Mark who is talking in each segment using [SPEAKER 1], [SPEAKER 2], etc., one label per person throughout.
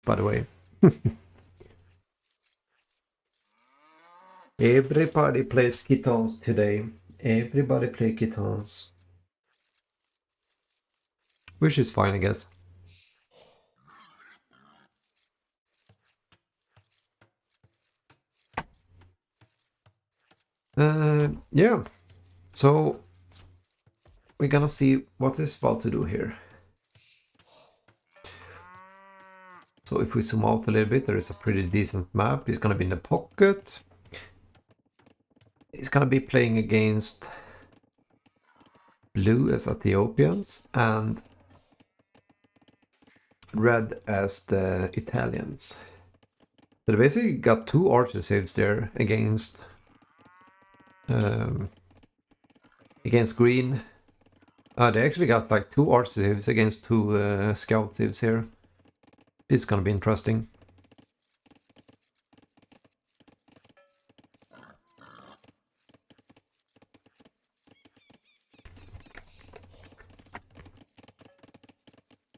[SPEAKER 1] by the way. Everybody plays guitars today. Everybody play guitars. Which is fine, I guess. Yeah. So we're gonna see what it's about to do here. So if we zoom out a little bit, there is a pretty decent map. It's gonna be in the pocket. It's gonna be playing against blue as Ethiopians and red as the Italians. So they basically got two archer saves there against green. They actually got like two archer saves against two scout saves here. It's gonna be interesting.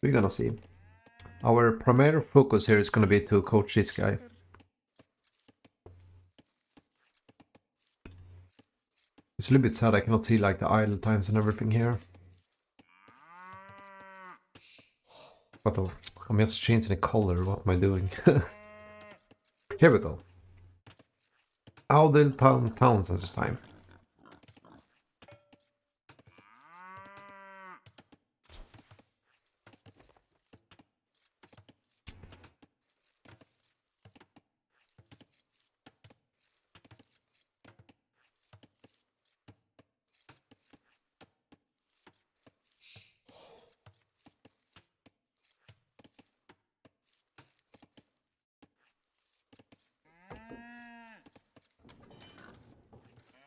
[SPEAKER 1] We're gonna see. Our primary focus here is gonna be to coach this guy. It's a little bit sad I cannot see like the idle times and everything here. But I'm just changing the color, what am I doing? Here we go. Idle towns this time.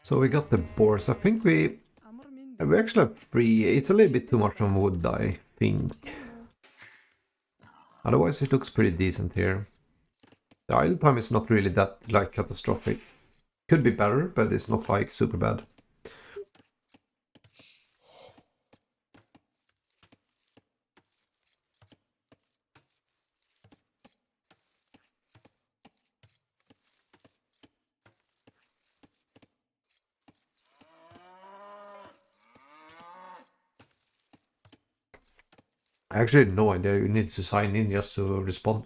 [SPEAKER 1] So we got the boars. I think we actually have 3. It's a little bit too much on wood, I think. Otherwise it looks pretty decent here. The idle time is not really that like catastrophic. Could be better, but it's not like super bad. I actually had no idea you need to sign in just to respond.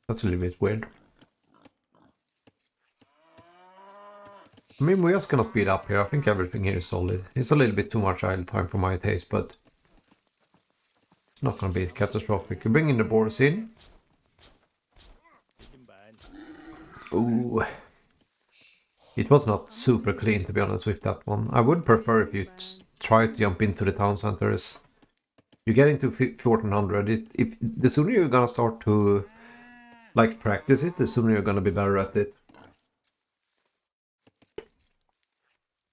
[SPEAKER 1] That's a little bit weird. I mean, we're just gonna speed up here. I think everything here is solid. It's a little bit too much idle time for my taste, but it's not gonna be catastrophic. You bring in the boars in. Ooh. It was not super clean, to be honest, with that one. I would prefer if you try to jump into the town centers. You get into 1400, if the sooner you're gonna start to like practice it, the sooner you're gonna be better at it.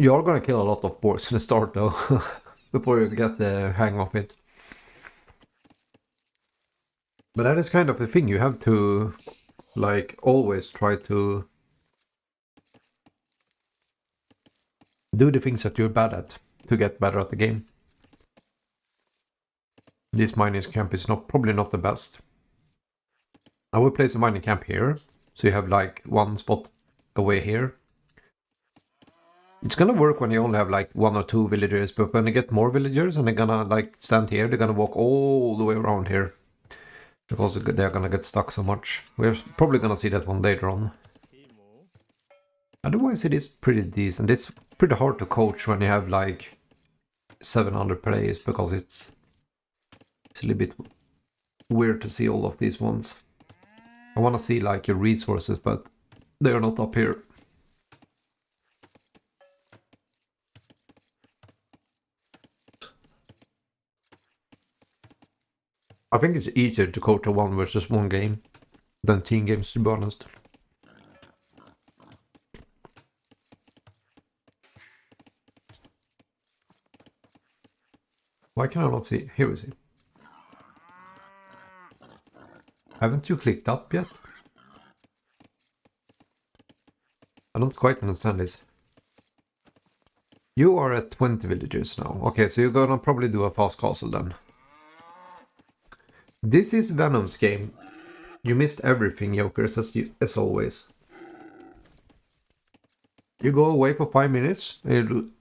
[SPEAKER 1] You are gonna kill a lot of boars in the start though, before you get the hang of it. But that is kind of the thing, you have to like always try to do the things that you're bad at to get better at the game. This mining camp is probably not the best. I will place a mining camp here, so you have like one spot away here. It's gonna work when you only have like 1 or 2 villagers, but when you get more villagers and they're gonna like stand here, they're gonna walk all the way around here. Because they're gonna get stuck so much. We're probably gonna see that one later on. Otherwise it is pretty decent. It's pretty hard to coach when you have like 700 players, because it's a little bit weird to see all of these ones. I want to see like your resources, but they're not up here. I think it's easier to coach a 1 versus 1 game than team games, to be honest. Why can I not see? Here we see. Haven't you clicked up yet? I don't quite understand this. You are at 20 villagers now. Okay, so you're gonna probably do a fast castle then. This is Venom's game. You missed everything, Jokers, as always. You go away for 5 minutes and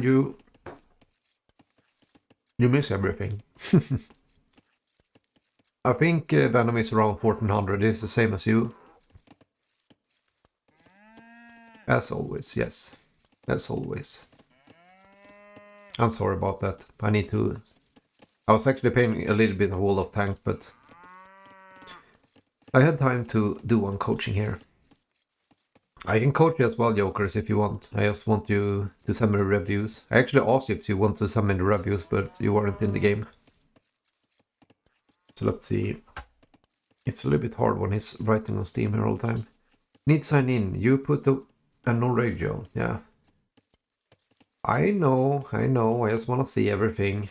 [SPEAKER 1] you miss everything. I think Venom is around 1400. It's the same as you. As always, yes. As always. I'm sorry about that. I was actually playing a little bit of Wall of Tank, but I had time to do one coaching here. I can coach you as well, Jokers, if you want. I just want you to send me the reviews. I actually asked you if you want to send me the reviews, but you weren't in the game. So let's see. It's a little bit hard when he's writing on Steam here all the time. Need to sign in. You put a no radio. Yeah. I know. I just want to see everything.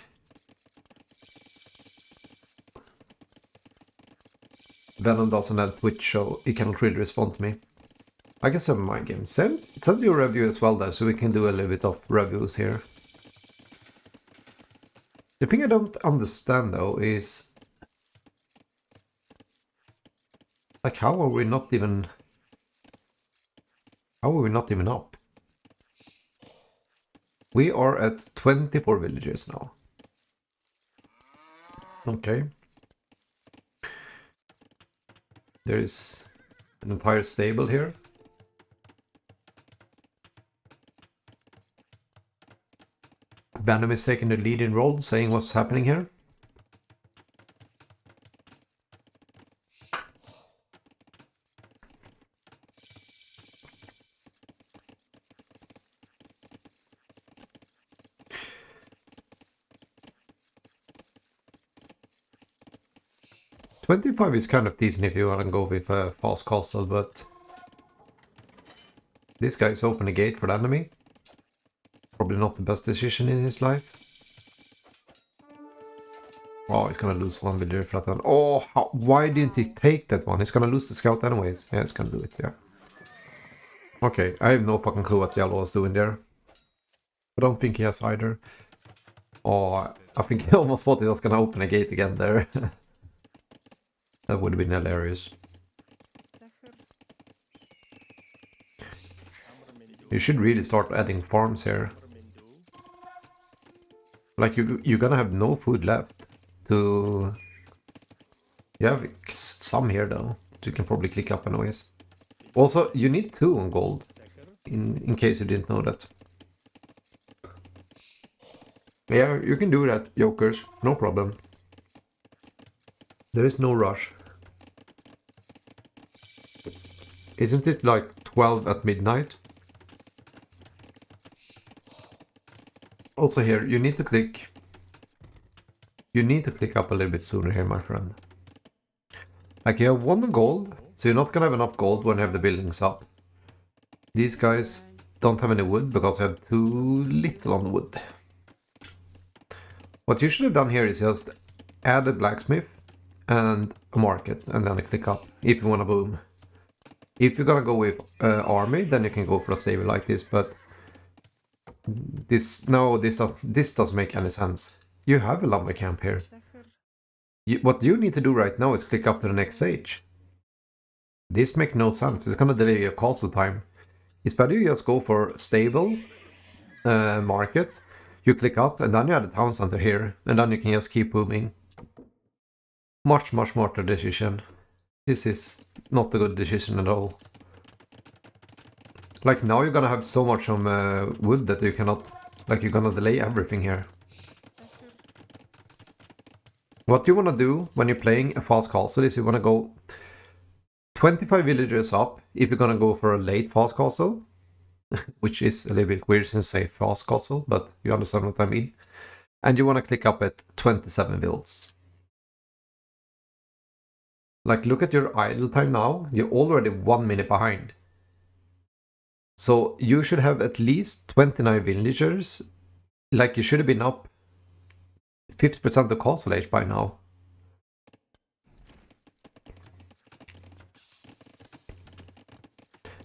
[SPEAKER 1] Venom doesn't have Twitch, so he cannot really respond to me. I can send my game. Send your review as well there, so we can do a little bit of reviews here. The thing I don't understand though is, like, how are we not even up? We are at 24 villagers now. Okay. There is an entire stable here. Venom is taking the lead in role, saying what's happening here. $25 is kind of decent if you want to go with a fast castle, but this guy's opened a gate for the enemy. Probably not the best decision in his life. Oh, he's gonna lose one villager for that one. Oh, why didn't he take that one? He's gonna lose the scout anyways. Yeah, he's gonna do it, yeah. Okay, I have no fucking clue what Yellow was doing there. I don't think he has either. Oh, I think he almost thought he was gonna open a gate again there. That would have been hilarious. You should really start adding farms here. Like, you're gonna have no food left to... You have some here though, you can probably click up anyways. Also, you need 2 on gold, in case you didn't know that. Yeah, you can do that, Jokers, no problem. There is no rush. Isn't it like 12 at midnight? Also here, you need to click up a little bit sooner here, my friend. Like, you have 1 gold, so you're not gonna have enough gold when you have the buildings up. These guys don't have any wood because I have too little on the wood. What you should have done here is just add a blacksmith and a market, and then click up if you want to boom. If you're gonna go with army, then you can go for a stable like this, but this doesn't make any sense. You have a lumber camp here. What you need to do right now is click up to the next stage. This makes no sense. It's gonna delay your castle time. It's better you just go for stable market. You click up and then you add a town center here, and then you can just keep booming. Much smarter decision. This is not a good decision at all. Like, now you're gonna have so much wood that you cannot... Like, you're gonna delay everything here. What you wanna do when you're playing a fast castle is you wanna go 25 villagers up if you're gonna go for a late fast castle. Which is a little bit weird since say fast castle, but you understand what I mean. And you wanna click up at 27 vills. Like, look at your idle time now. You're already 1 minute behind. So you should have at least 29 villagers. Like, you should have been up 50% of castle age by now.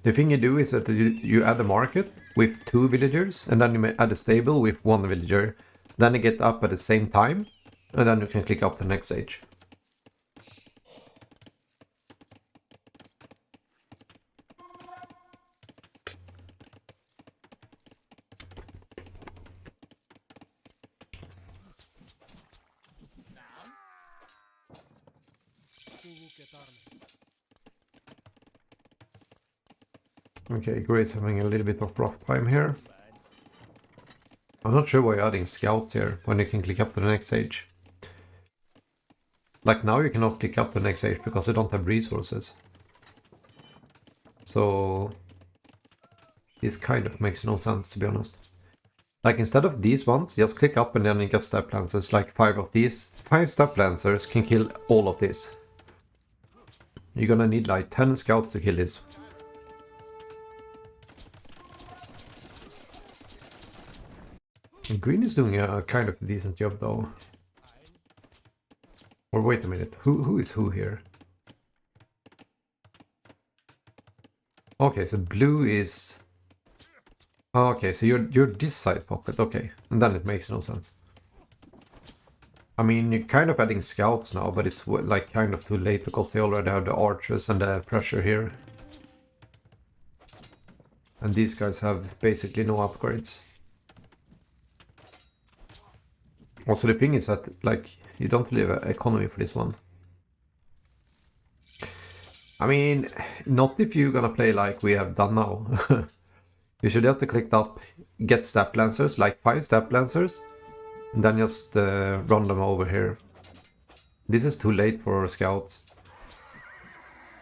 [SPEAKER 1] The thing you do is that you add a market with 2 villagers, and then you may add a stable with 1 villager. Then you get up at the same time, and then you can click up to the next stage. Okay, Gray's having a little bit of rough time here. I'm not sure why you're adding scouts here when you can click up to the next stage. Like now you cannot click up to the next stage because you don't have resources. So this kind of makes no sense, to be honest. Like instead of these ones, just click up and then you get step lancers. Like 5 of these. 5 step lancers can kill all of this. You're gonna need like 10 scouts to kill this. And green is doing a kind of decent job though. Or wait a minute, who is who here? Okay, so blue is... Okay, so you're this side pocket, okay. And then it makes no sense. I mean, you're kind of adding scouts now, but it's like kind of too late because they already have the archers and the pressure here. And these guys have basically no upgrades. Also, the thing is that, like, you don't really have an economy for this one. I mean, not if you're gonna play like we have done now. You should just click up, get step lancers, like 5 step lancers, and then just run them over here. This is too late for scouts.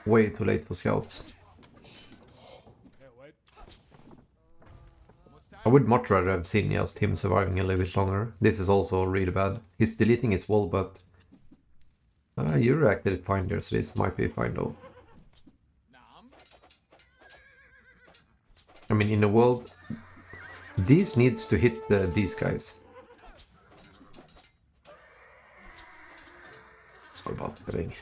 [SPEAKER 1] Way too late for scouts. I would much rather have seen just him surviving a little bit longer. This is also really bad. He's deleting his wall, but you reacted fine there, so this might be fine though. I mean, in the world, these needs to hit these guys. Sorry about the thing.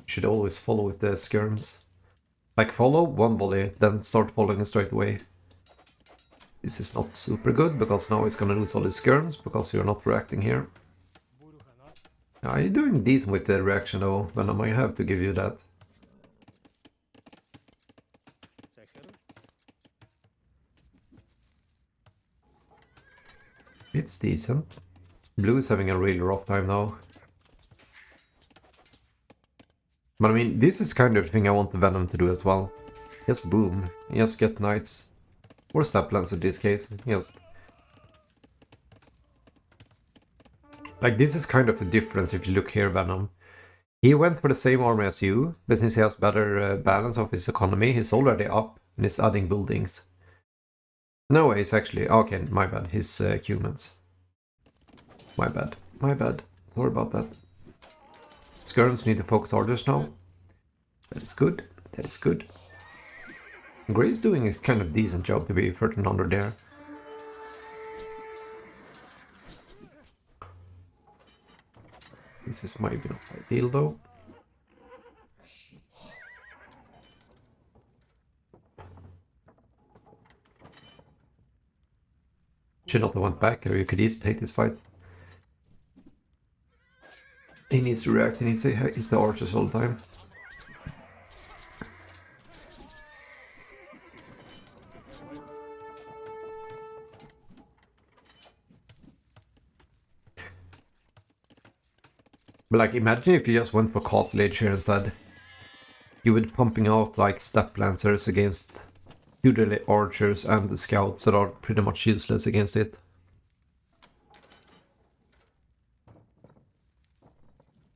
[SPEAKER 1] Should always follow with the skirms. Like follow one volley, then start following straight away. This is not super good, because now he's gonna lose all his skirms, because you're not reacting here. You're doing decent with the reaction though, but I might have to give you that. It's decent. Blue is having a really rough time now. But I mean, this is kind of the thing I want the Venom to do as well. Just boom. Just get knights. Or step lance in this case. Just... Like, this is kind of the difference if you look here, Venom. He went for the same army as you, but since he has better balance of his economy, he's already up and is adding buildings. No, he's actually... Okay, my bad. He's humans. My bad. My bad. Sorry about that. Skirms need to focus archers now. That is good. That is good. Gray's doing a kind of decent job to be 1300 there. This is maybe not ideal though. Should not have went back, or you could easily take this fight. He needs to react, he needs to hit the archers all the time. But like, imagine if you just went for Castle Age here instead. You would pumping out like step lancers against usually archers and the scouts that are pretty much useless against it.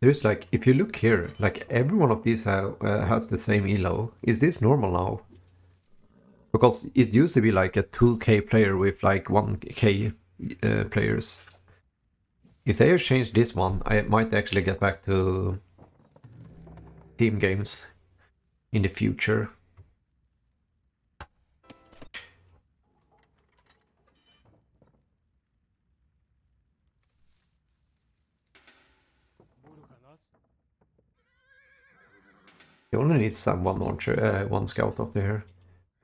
[SPEAKER 1] There's like, if you look here, like every one of these has the same ELO. Is this normal now? Because it used to be like a 2k player with like 1k players. If they have changed this one, I might actually get back to team games in the future. You only need one launcher, one scout up there.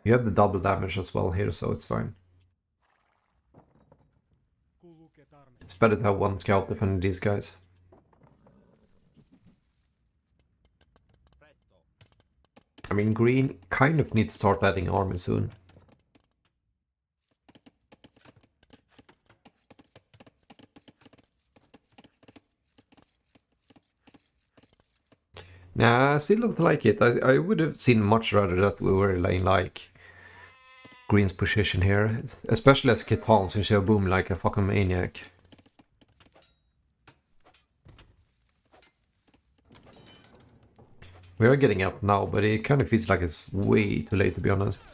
[SPEAKER 1] You have the double damage as well here, so it's fine. It's better to have one scout defending these guys. I mean, green kind of needs to start adding army soon. Nah, I still don't like it. I would have seen much rather that we were in like Green's position here. Especially as Kitan, since you're boom like a fucking maniac. We are getting up now, but it kind of feels like it's way too late to be honest.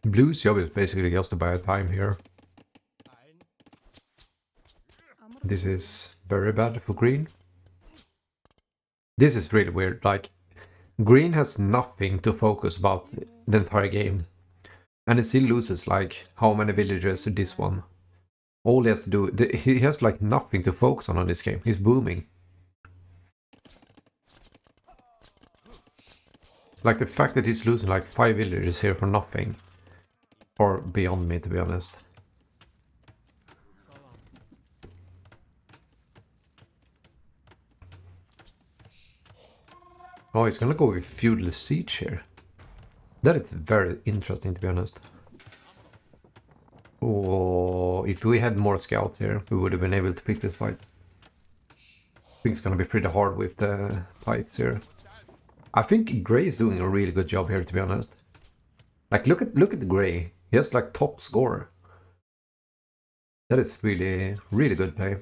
[SPEAKER 1] Blue's job is basically just to buy a time here. This is very bad for green. This is really weird, like green has nothing to focus about the entire game. And it still loses like how many villagers to this one. All he has to do, he has like nothing to focus on this game. He's booming. Like the fact that he's losing like 5 villagers here for nothing. Or beyond me to be honest. Oh, he's gonna go with feudal siege here. That is very interesting to be honest. Oh, if we had more scouts here, we would have been able to pick this fight. I think it's gonna be pretty hard with the fights here. I think Gray is doing a really good job here to be honest. Like look at the Gray. He has like top score. That is really, really good play.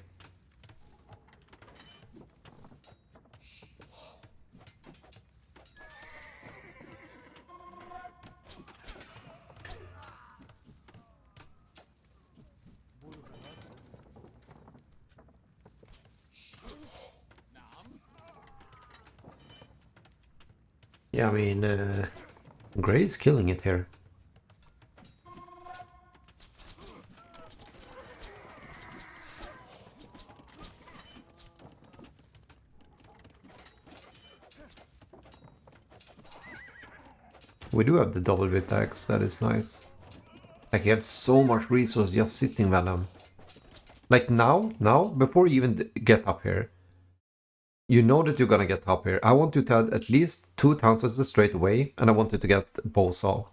[SPEAKER 1] Yeah, I mean, Gray is killing it here. We do have the double bit axe, that is nice. Like he had so much resource just sitting Venom. Like now, before you even get up here, you know that you're gonna get up here. I want you to add at least 2 townsends straight away, and I want you to get Bowsaw.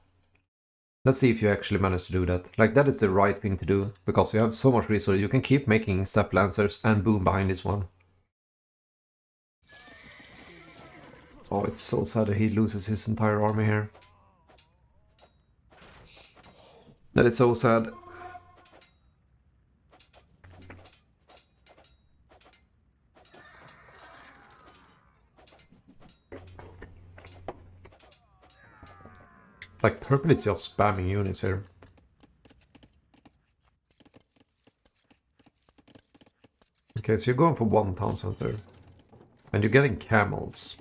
[SPEAKER 1] Let's see if you actually manage to do that. Like that is the right thing to do, because you have so much resource, you can keep making step lancers and boom behind this one. Oh, it's so sad that he loses his entire army here. That is so sad. Like purple is just spamming units here. Okay, so you're going for 1 town center. And you're getting camels.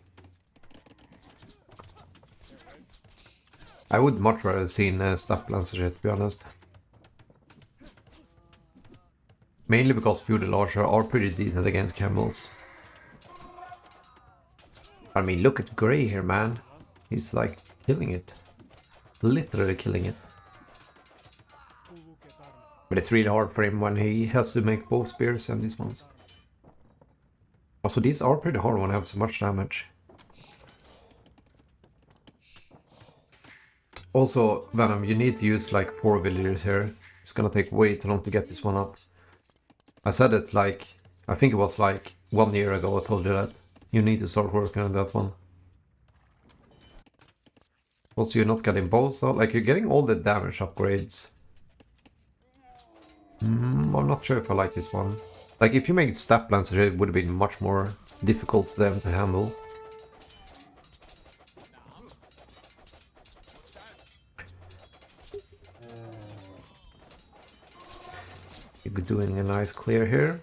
[SPEAKER 1] I would much rather seen step lancer here, to be honest. Mainly because feudal archer are pretty decent against camels. I mean, look at Gray here, man. He's like killing it. Literally killing it. But it's really hard for him when he has to make both spears and these ones. Also, these are pretty hard when I have so much damage. Also, Venom, you need to use like 4 villagers here. It's gonna take way too long to get this one up. I said it like, I think it was like 1 year ago I told you that. You need to start working on that one. Also, you're not getting bows, like you're getting all the damage upgrades. I'm not sure if I like this one. Like if you make step lancer, it would have been much more difficult for them to handle. You're doing a nice clear here.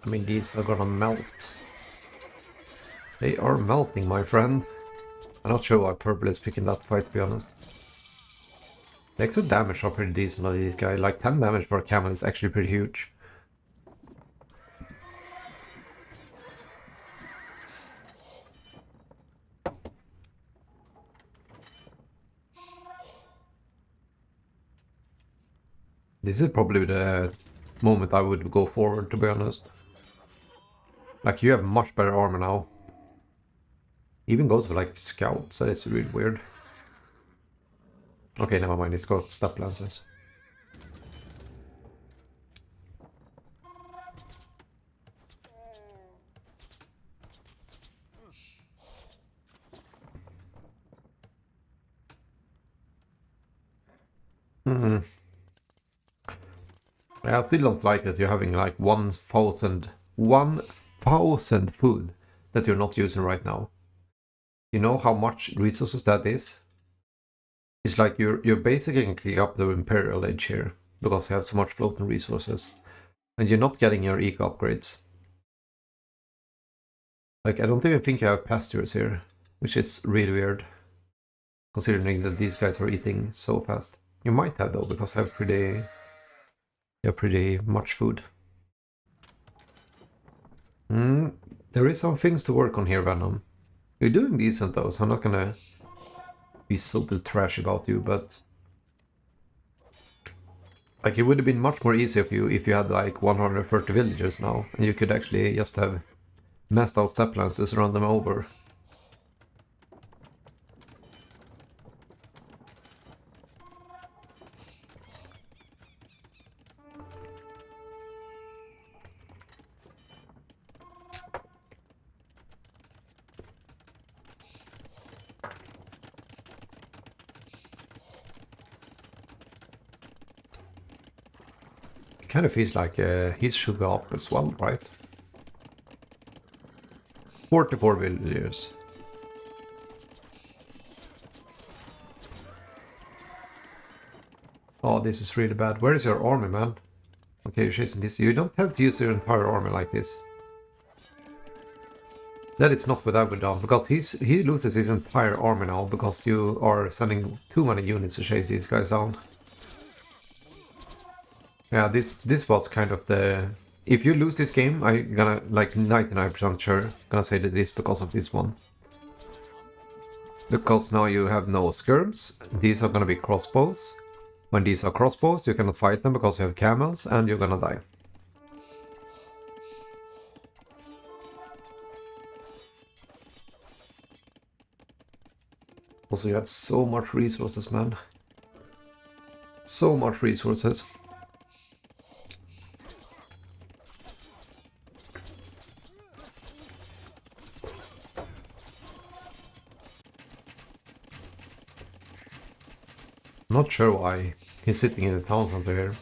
[SPEAKER 1] I mean, these are gonna melt. They are melting, my friend. I'm not sure why purple is picking that fight, to be honest. The extra damage are pretty decent on these guys. Like 10 damage for a camel is actually pretty huge. This is probably the moment I would go forward, to be honest. Like, you have much better armor now. Even goes for like scouts, that is really weird. Okay, never mind, it's got step lances. Hmm. I still don't like that you're having like 1,000 food that you're not using right now. You know how much resources that is? It's like you're basically clicking up the Imperial Age here because you have so much floating resources. And you're not getting your eco upgrades. Like, I don't even think you have pastures here, which is really weird, considering that these guys are eating so fast. You might have though, because you have pretty much food. There is some things to work on here, Venom. You're doing decent though, so I'm not gonna be super trash about you, but like, it would have been much more easy if you had like 130 villagers now, and you could actually just have massed out step lances and run them over. It kind of feels like he should go up as well, right? 44 villagers. Oh, this is really bad. Where is your army, man? Okay, you're chasing this. You don't have to use your entire army like this. That is not what I would do, because he loses his entire army now because you are sending too many units to chase these guys down. Yeah, this was kind of the... If you lose this game, I'm gonna, like 99% sure, gonna say that it's because of this one. Because now you have no skirms, these are gonna be crossbows. When these are crossbows, you cannot fight them because you have camels, and you're gonna die. Also, you have so much resources, man. So much resources. Not sure why he's sitting in the town center here.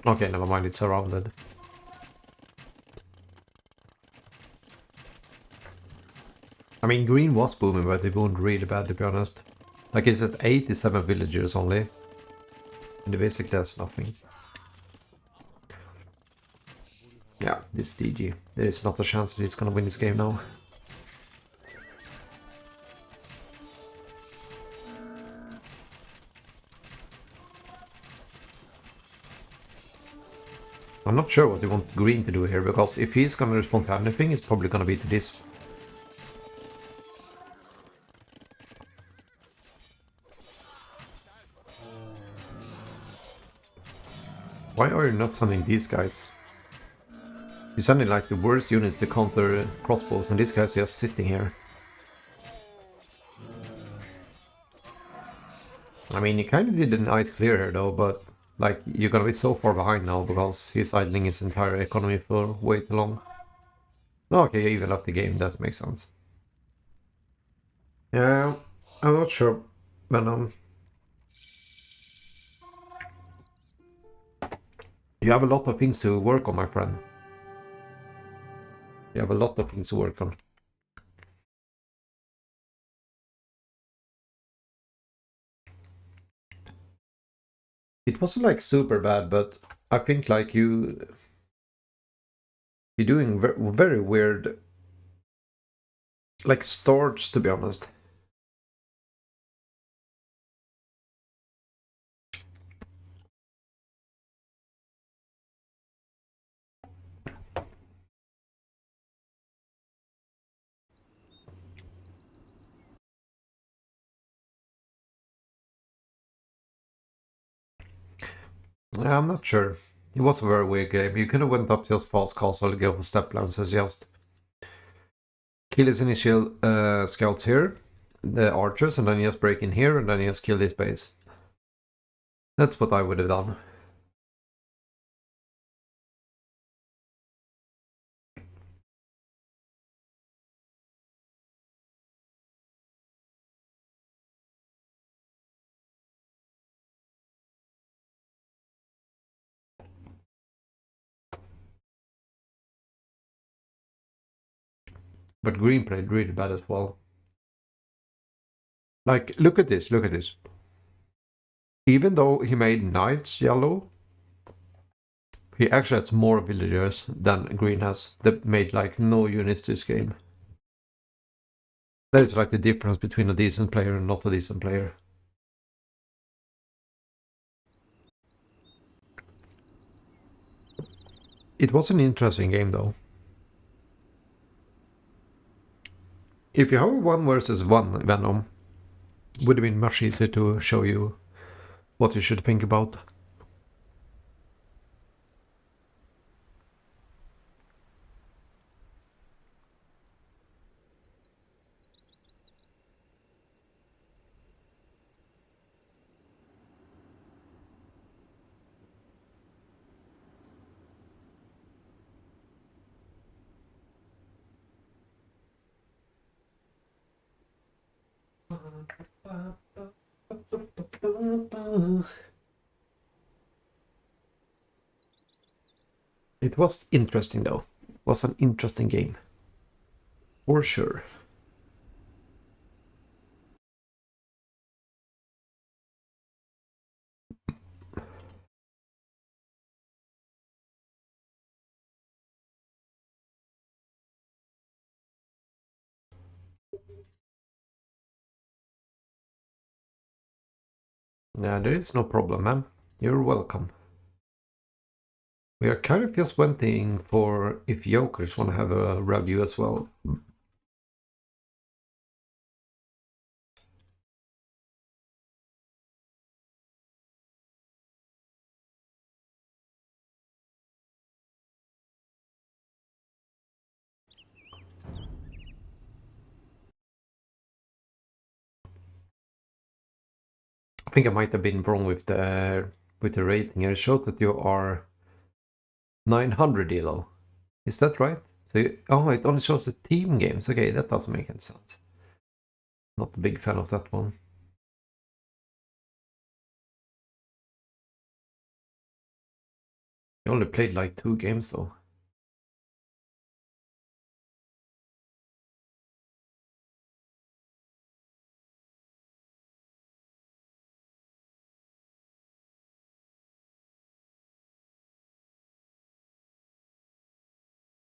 [SPEAKER 1] Okay, never mind, it's surrounded. I mean, green was booming, but it boomed really bad, to be honest. Like, it's at 87 villagers only. And basically has nothing. Yeah, this DG. There is not a chance that he's gonna win this game now. I'm not sure what they want green to do here, because if he's gonna respond to anything, it's probably gonna be to this. Why are you not sending these guys? You're sending like the worst units to counter crossbows, and this guy's just sitting here. I mean, he kind of did a nice clear here though, but like, you're gonna be so far behind now because he's idling his entire economy for way too long. Okay, you even left the game, that makes sense. Yeah, I'm not sure, but you have a lot of things to work on, my friend. You have a lot of things to work on. It wasn't like super bad, but I think like you're doing very weird like starts, to be honest. I'm not sure. It was a very weird game. You could have went up just fast castle, go for step lances, just kill his initial scouts here, the archers, and then just break in here, and then just kill this base. That's what I would have done. But green played really bad as well. Like, look at this, look at this. Even though he made knights yellow, he actually has more villagers than green has. That made like no units this game. That is like the difference between a decent player and not a decent player. It was an interesting game though. If you have a 1 versus 1 Venom, it would have been much easier to show you what you should think about. It was interesting though. It was an interesting game. For sure. Yeah, there is no problem, man. You're welcome. We are kind of just waiting for if Jokers want to have a review as well. I think I might have been wrong with the rating. It showed that you are 900 ELO. Is that right? So it only shows the team games. Okay, that doesn't make any sense. Not a big fan of that one. You only played like 2 games though.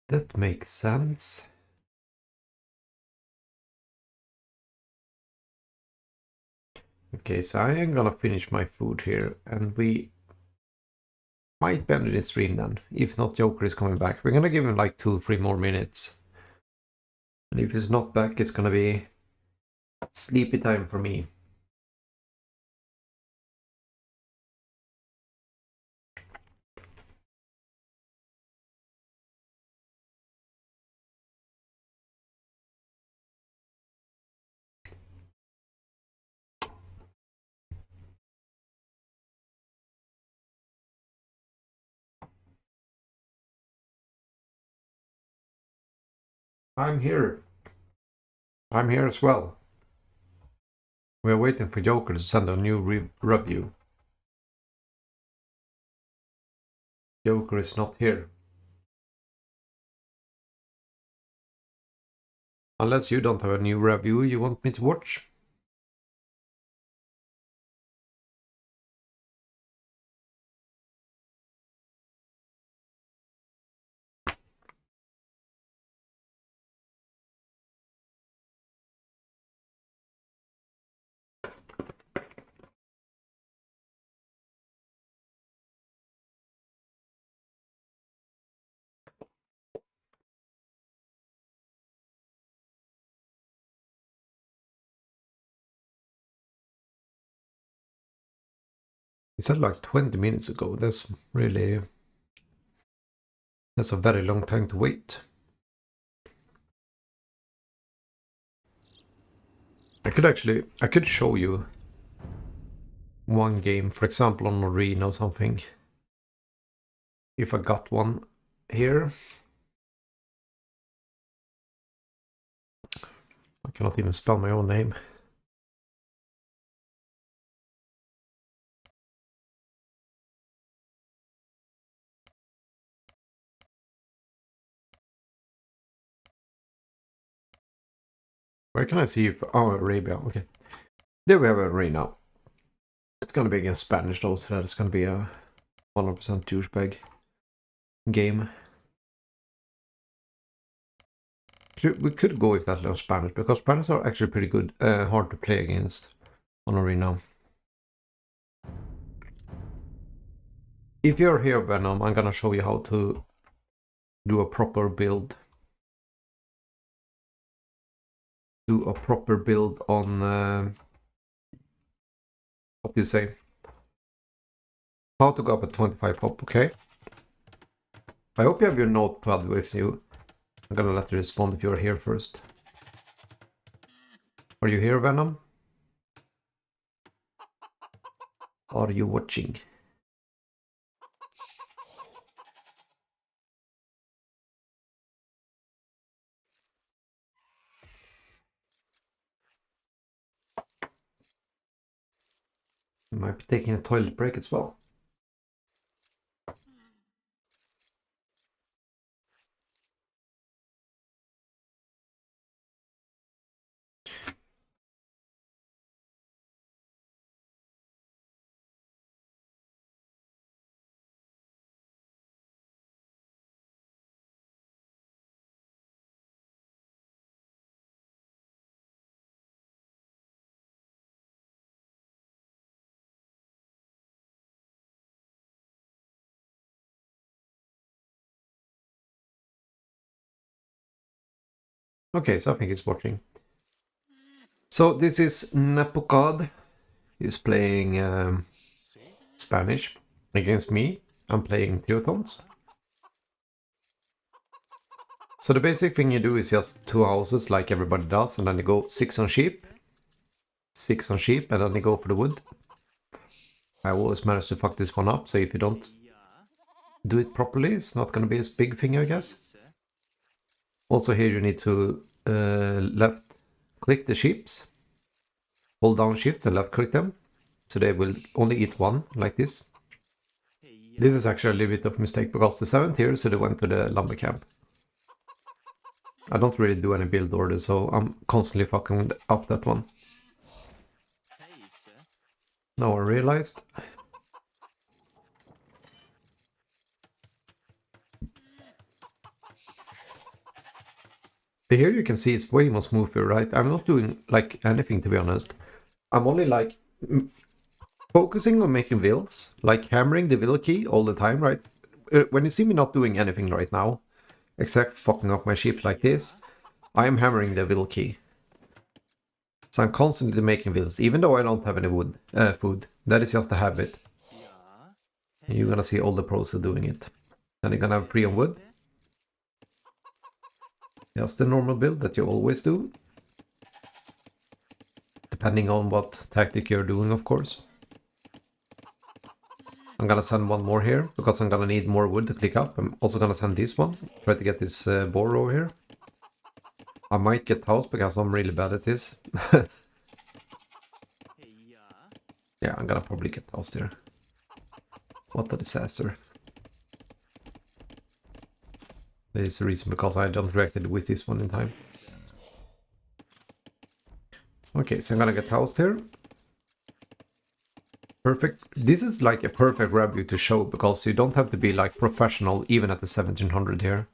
[SPEAKER 1] That makes sense. Okay, so I am gonna finish my food here, and we might end this stream then. If not, Joker is coming back. We're gonna give him like 2-3 more minutes. And if he's not back, it's gonna be sleepy time for me. I'm here. I'm here as well. We're waiting for Joker to send a new review. Joker is not here. Unless you don't have a new review you want me to watch. He said like 20 minutes ago. That's a very long time to wait. I could show you one game, for example, on Arena or something. If I got one here. I cannot even spell my own name. Where can I see if... Oh, Arabia, okay. There we have Arena. It's gonna be against Spanish though, so that's gonna be a 100% douchebag game. We could go with that little Spanish, because Spanish are actually pretty good, hard to play against on Arena. If you're here, Venom, I'm gonna show you how to do a proper build. Do a proper build on... what do you say? How to go up at 25 pop, okay? I hope you have your notepad with you. I'm gonna let you respond if you're here first. Are you here, Venom? Are you watching? Might be taking a toilet break as well. Okay, so I think it's watching. So this is Nepocad. He's playing Spanish against me. I'm playing Teutons. So the basic thing you do is just 2 houses like everybody does, and then you go 6 on sheep. 6 on sheep, and then you go for the wood. I always manage to fuck this one up, so if you don't do it properly, it's not going to be a big thing, I guess. Also here you need to left click the sheeps, hold down shift and left click them, so they will only eat one, like this. This is actually a little bit of a mistake, because the 7th here, so they went to the lumber camp. I don't really do any build order, so I'm constantly fucking up that one. Now I realized. Here you can see it's way more smoother, right? I'm not doing like anything, to be honest. I'm only like focusing on making wills, like hammering the will key all the time, right? When you see me not doing anything right now, except fucking up my sheep like this, I am hammering the will key. So I'm constantly making wills, even though I don't have any food. That is just a habit. And you're gonna see all the pros are doing it. Then you're gonna have 3 on wood. Just the normal build that you always do. Depending on what tactic you're doing, of course. I'm gonna send one more here, because I'm gonna need more wood to click up. I'm also gonna send this one. Try to get this boar over here. I might get house, because I'm really bad at this. Yeah, I'm gonna probably get house there. What a disaster. That is the reason, because I don't reacted with this one in time. Okay, so I'm gonna get housed here. Perfect. This is like a perfect review to show, because you don't have to be like professional even at the 1700 here.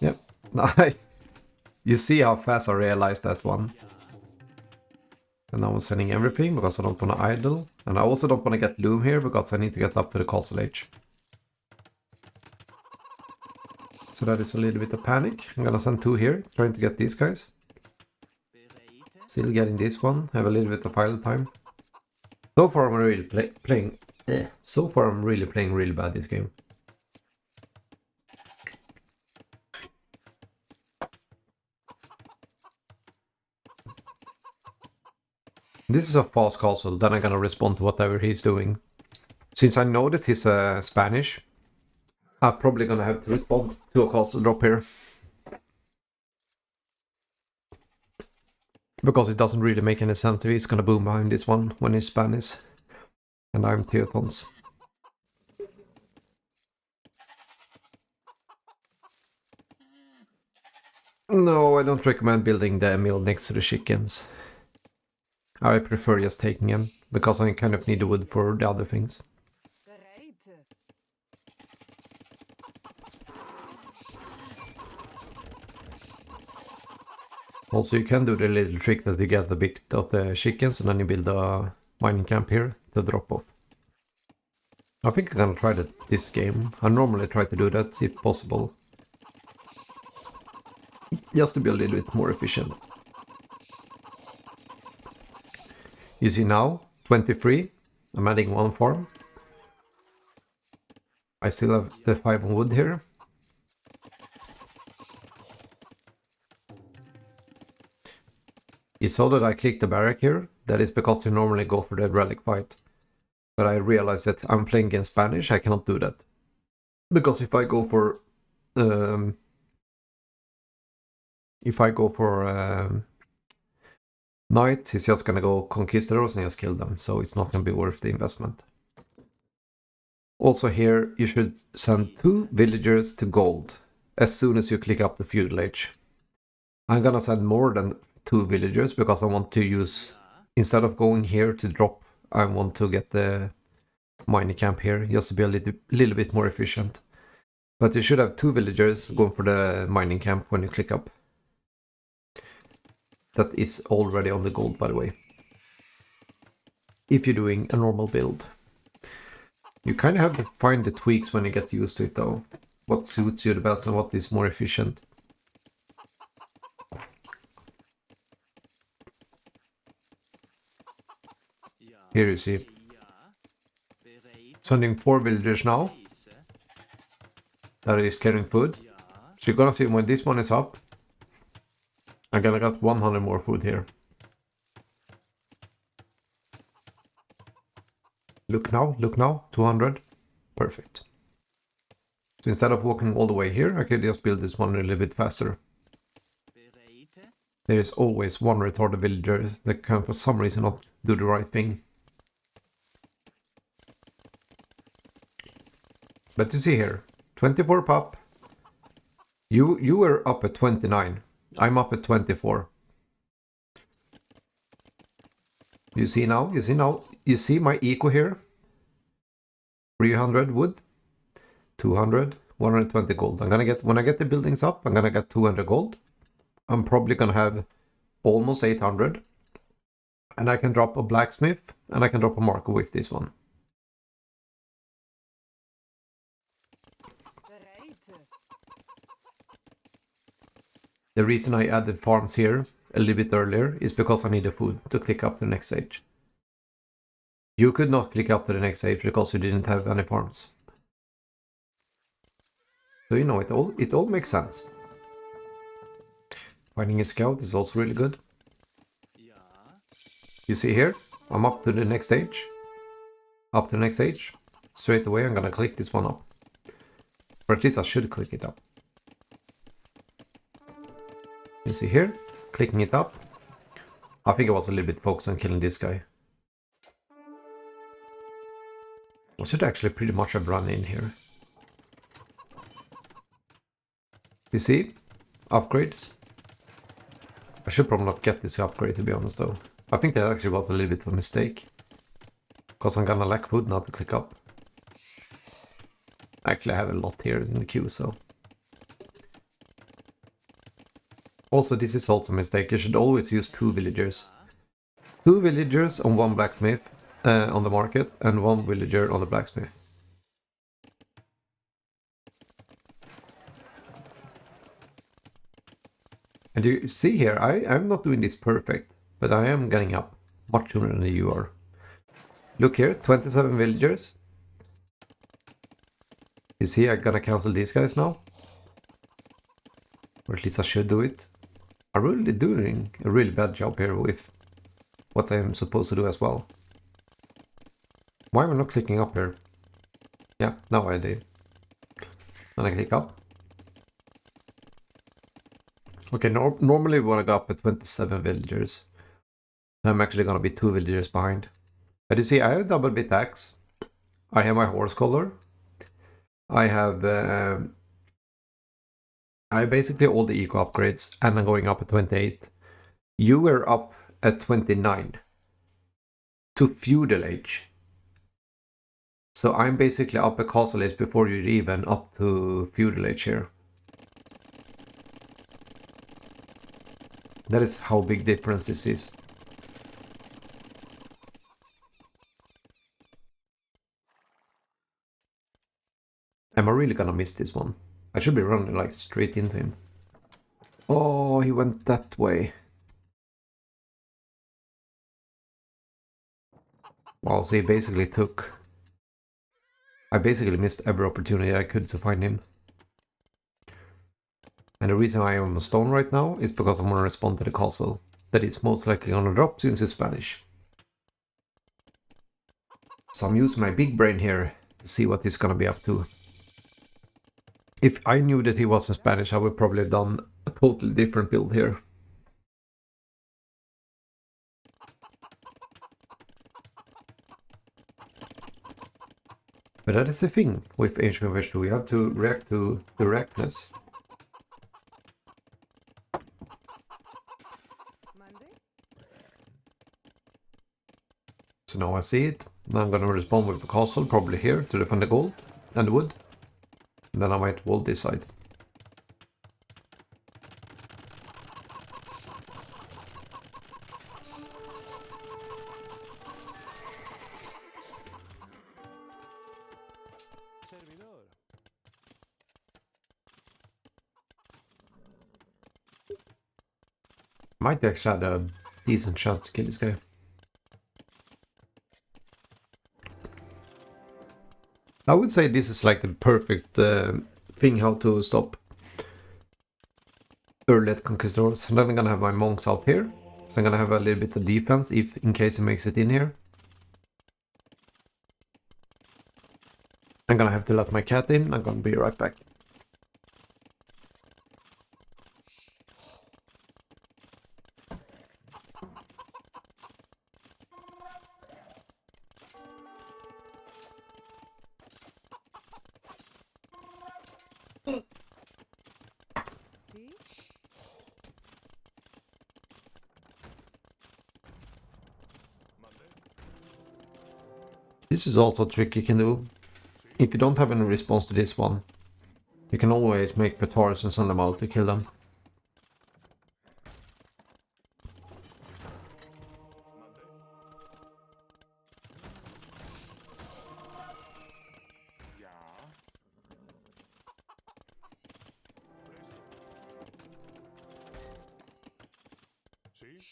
[SPEAKER 1] Yep. You see how fast I realized that one. And now I'm sending everything, because I don't want to idle. And I also don't want to get loom here, because I need to get up to the castle age. So that is a little bit of panic. I'm gonna send 2 here, trying to get these guys. Still getting this one. Have a little bit of idle time. So far I'm really playing. So far I'm really playing really bad this game. This is a fast castle, then I'm gonna respond to whatever he's doing. Since I know that he's Spanish, I'm probably gonna have to respond to a castle drop here. Because it doesn't really make any sense if he's gonna boom behind this one when he's Spanish. And I'm Teutons. No, I don't recommend building the mill next to the chickens. I prefer just taking them, because I kind of need the wood for the other things. Also, you can do the little trick that you get a bit of the chickens and then you build a mining camp here to drop off. I think I'm gonna try that this game. I normally try to do that if possible. Just to be a little bit more efficient. You see now, 23. I'm adding one farm. I still have the 5 on wood here. You saw that I clicked the barrack here. That is because you normally go for the relic fight. But I realized that I'm playing against Spanish, I cannot do that. Because if I go for Knight, he's just gonna go Conquistadors and just kill them, so it's not gonna be worth the investment. Also here, you should send 2 villagers to gold as soon as you click up the feudal age. I'm gonna send more than 2 villagers because I want to use, instead of going here to drop, I want to get the mining camp here just to be a little bit more efficient. But you should have 2 villagers going for the mining camp when you click up. That is already on the gold, by the way. If you're doing a normal build. You kind of have to find the tweaks when you get used to it though. What suits you the best and what is more efficient. Here you see. Sending 4 villagers now. That is carrying food. So you're gonna see when this one is up. I'm gonna get 100 more food here. Look now, 200. Perfect. So instead of walking all the way here, I could just build this one a little bit faster. There is always one retarded villager that can for some reason not do the right thing. But you see here, 24 pop. You were up at 29. I'm up at 24. You see now, you see my eco here. 300 wood, 200, 120 gold. I'm gonna get, when I get the buildings up, I'm gonna get 200 gold. I'm probably gonna have almost 800. And I can drop a blacksmith, and I can drop a marker with this one. The reason I added farms here a little bit earlier is because I need the food to click up to the next stage. You could not click up to the next stage because you didn't have any farms. So you know, it all makes sense. Finding a scout is also really good. You see here, I'm up to the next stage. Up to the next stage. Straight away I'm gonna click this one up. Or at least I should click it up. You see here, clicking it up. I think I was a little bit focused on killing this guy. I should actually pretty much have run in here. You see? Upgrades. I should probably not get this upgrade, to be honest though. I think that actually was a little bit of a mistake. Because I'm gonna lack food now to click up. Actually I have a lot here in the queue, so... Also, this is also a mistake. You should always use 2 villagers. 2 villagers on 1 blacksmith on the market and 1 villager on the blacksmith. And you see here, I'm not doing this perfect. but I am getting up much sooner than you are. Look here, 27 villagers. You see, I'm gonna cancel these guys now. Or at least I should do it. I'm really doing a really bad job here with what I'm supposed to do as well. Why am I not clicking up here? Yeah, now I did. And I click up. Okay, normally when I go up at 27 villagers, I'm actually gonna be 2 villagers behind. But you see, I have double bit axe. I have my horse collar. I have basically all the eco upgrades, and I'm going up at 28. You were up at 29 to feudal age. So I'm basically up a castle age before you're even up to feudal age here. That is how big difference this is. Am I really gonna miss this one? I should be running like straight into him. Oh, he went that way. Wow, so he basically took... I basically missed every opportunity I could to find him. And the reason I am on stone right now is because I'm gonna respond to the castle. That it's most likely gonna drop since it's Spanish. So I'm using my big brain here to see what he's gonna be up to. If I knew that he was in Spanish, I would probably have done a totally different build here. But that is the thing with Age of Empires 2, you have to react to the reactness. So now I see it. Now I'm gonna respond with the castle, probably here, to defend the gold and the wood. And then I might wall this side. Might actually have a decent chance to kill this guy. I would say this is like the perfect thing how to stop early conquistadors. And then I'm gonna have my monks out here. So I'm gonna have a little bit of defense if in case he makes it in here. I'm gonna have to let my cat in. I'm gonna be right back. This is also a trick you can do. If you don't have any response to this one, you can always make Petars and send them out to kill them.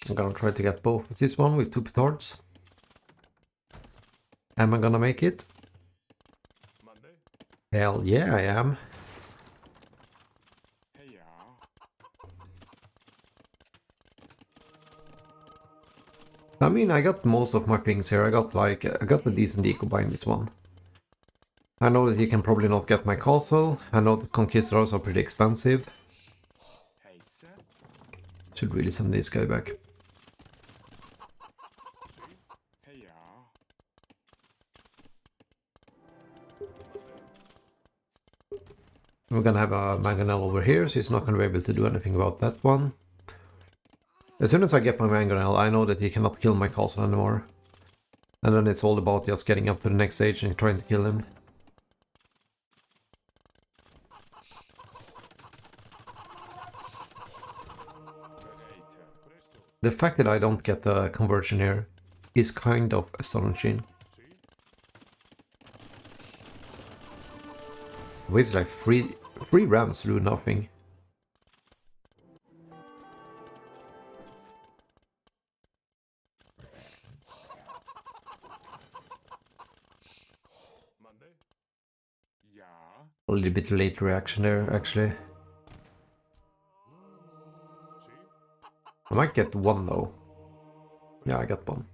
[SPEAKER 1] I'm gonna try to get both of this one with 2 petards. Am I gonna make it? Hell yeah, I am. I mean, I got most of my things here. I got a decent eco bind this one. I know that you can probably not get my castle. I know that conquistadors are pretty expensive. Should really send this guy back. We're gonna have a mangonel over here, so he's not gonna be able to do anything about that one. As soon as I get my mangonel, I know that he cannot kill my castle anymore. And then it's all about just getting up to the next stage and trying to kill him. The fact that I don't get the conversion here is kind of astonishing. It's like three rams do nothing. A little bit late reaction there, actually. I might get one though. Yeah, I got one.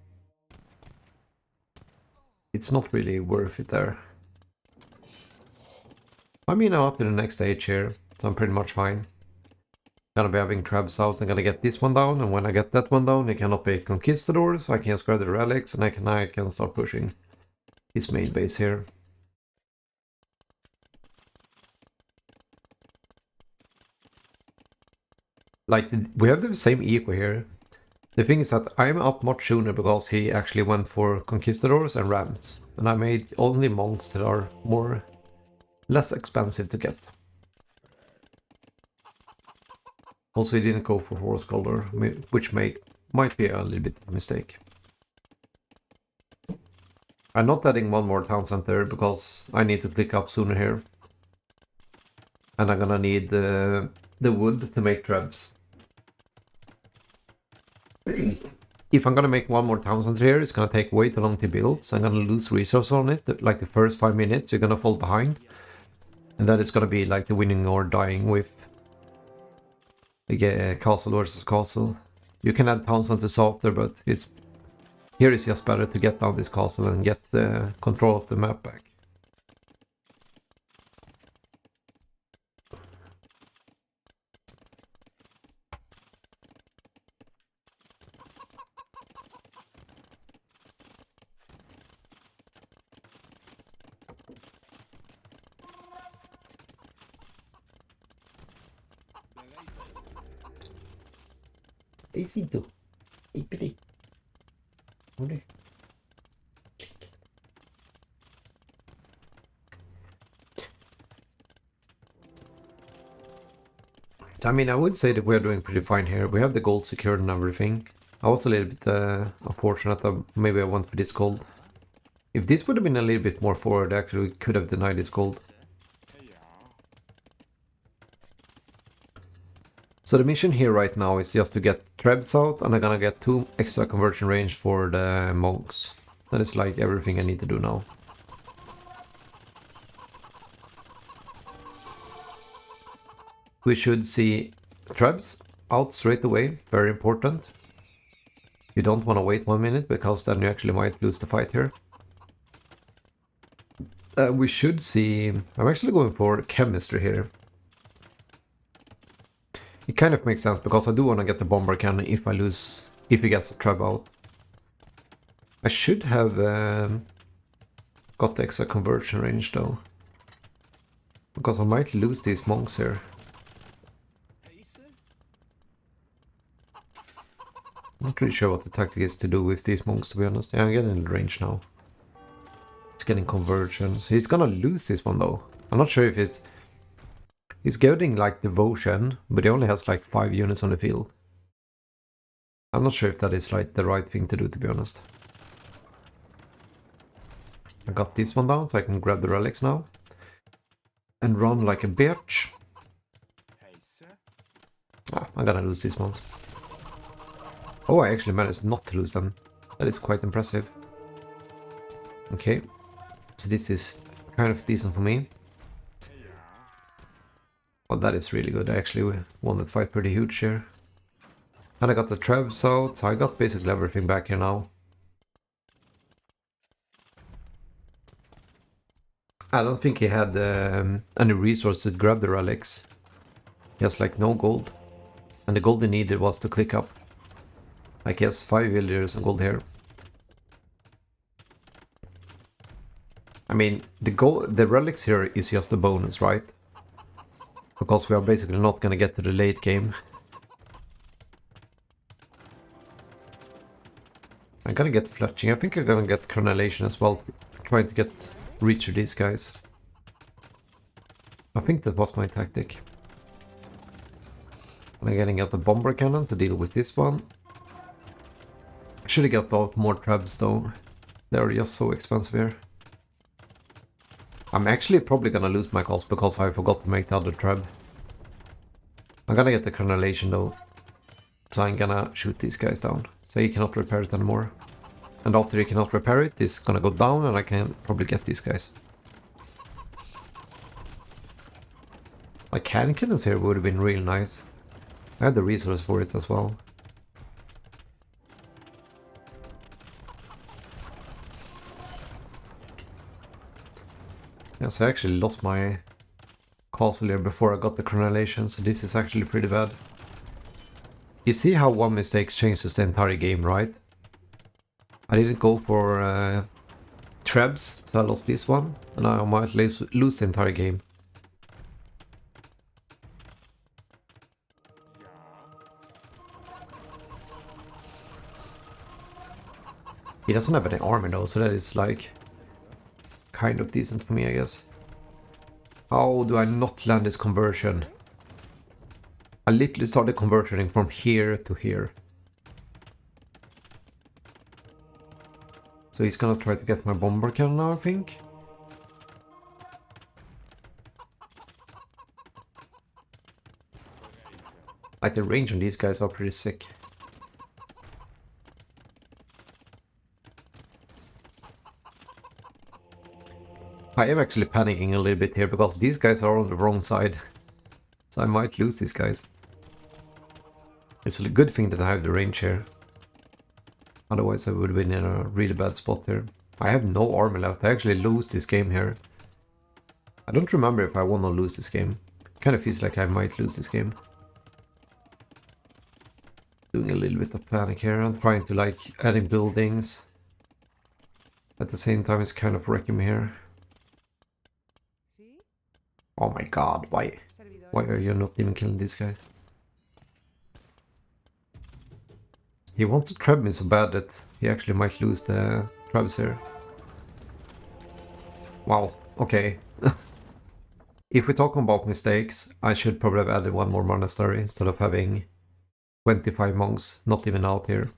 [SPEAKER 1] It's not really worth it there. I mean, I'm up to the next stage here, so I'm pretty much fine. Gonna be having traps out. I'm gonna get this one down, and when I get that one down, it cannot be conquistadors, so I can spread the relics, and I can start pushing his main base here. Like, we have the same eco here. The thing is that I'm up much sooner because he actually went for conquistadors and rams, and I made only monks that are less expensive to get. Also, he didn't go for horse color, which might be a little bit of a mistake. I'm not adding one more town center because I need to click up sooner here. And I'm gonna need the wood to make trebs. If I'm gonna make one more town center here, it's gonna take way too long to build, so I'm gonna lose resources on it. Like the first 5 minutes, you're gonna fall behind. And that is gonna be like the winning or dying with castle versus castle. You can add town centers after, but here is just better to get down this castle and get control of the map back. Besito. Ipiti. Olé. I mean, I would say that we're doing pretty fine here. We have the gold secured and everything. I was a little bit unfortunate that maybe I went for this gold. If this would have been a little bit more forward, actually, we could have denied this gold. So the mission here right now is just to get trebs out, and I'm gonna get 2 extra conversion range for the monks. That is like everything I need to do now. We should see trebs out straight away, very important. You don't want to wait 1 minute, because then you actually might lose the fight here. We should see... I'm actually going for chemistry here. It kind of makes sense, because I do want to get the bomber cannon if he gets a trap out. I should have got the extra conversion range though. Because I might lose these monks here. Not really sure what the tactic is to do with these monks, to be honest. Yeah, I'm getting the range now. He's getting conversions. He's gonna lose this one though. I'm not sure if he's getting like devotion, but he only has like 5 units on the field. I'm not sure if that is like the right thing to do, to be honest. I got this one down, so I can grab the relics now. And run like a bitch. I'm gonna lose these ones. Oh, I actually managed not to lose them. That is quite impressive. Okay. So this is kind of decent for me. Well, that is really good. I actually won that fight pretty huge here. And I got the trebs out, so I got basically everything back here now. I don't think he had any resources to grab the relics. He has like no gold. And the gold he needed was to click up. Like he has 5 villagers and gold here. I mean, the relics here is just a bonus, right? Because we are basically not gonna get to the late game. I'm gonna get fletching. I think I'm gonna get crenellation as well. Trying to get reach of these guys. I think that was my tactic. I'm getting out the bomber cannon to deal with this one. Should have got out more trebs though. They're just so expensive here. I'm actually probably gonna lose my calls because I forgot to make the other treb. I'm gonna get the crenellation though. So I'm gonna shoot these guys down. So he cannot repair it anymore. And after he cannot repair it, it's gonna go down and I can probably get these guys. Like cannon killers here would have been real nice. I had the resource for it as well. Yes, I actually lost my castle here before I got the coronation, so this is actually pretty bad. You see how one mistake changes the entire game, right? I didn't go for Trebs, so I lost this one, and I might lose the entire game. He doesn't have any armor though, so that is like kind of decent for me, I guess. How do I not land this conversion? I literally started converting from here to here. So he's gonna try to get my bomber cannon now, I think. Like the range on these guys are pretty sick. I am actually panicking a little bit here because these guys are on the wrong side. So I might lose these guys. It's a good thing that I have the range here. Otherwise I would have been in a really bad spot here. I have no armor left. I actually lose this game here. I don't remember if I won or lose this game. Kind of feels like I might lose this game. Doing a little bit of panic here. I'm trying to like adding buildings. At the same time it's kind of wrecking me here. Oh my god, why are you not even killing this guy? He wants to trap me so bad that he actually might lose the traps here. Wow, okay. If we're talking about mistakes, I should probably have added one more monastery instead of having 25 monks not even out here.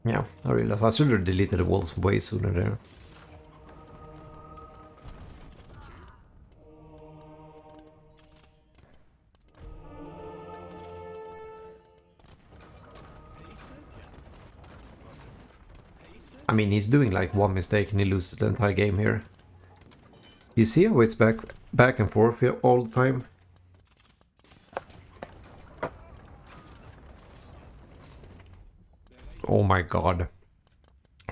[SPEAKER 1] Yeah, I realized I should have deleted the walls way sooner there. I mean, he's doing like one mistake and he loses the entire game here. You see how it's back and forth here all the time? Oh my god.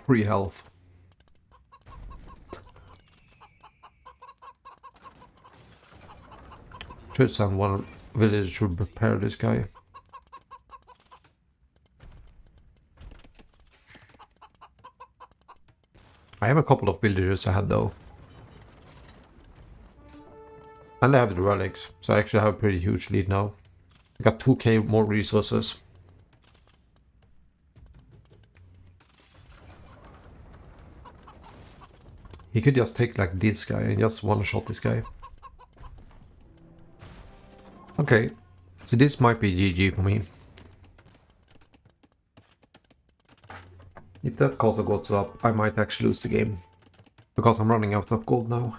[SPEAKER 1] 3 health. Should send one village to prepare this guy. I have a couple of villagers ahead though. And I have the relics, so I actually have a pretty huge lead now. I got 2k more resources. He could just take like this guy and just one-shot this guy. Okay, so this might be GG for me. If that castle goes up, I might actually lose the game. Because I'm running out of gold now.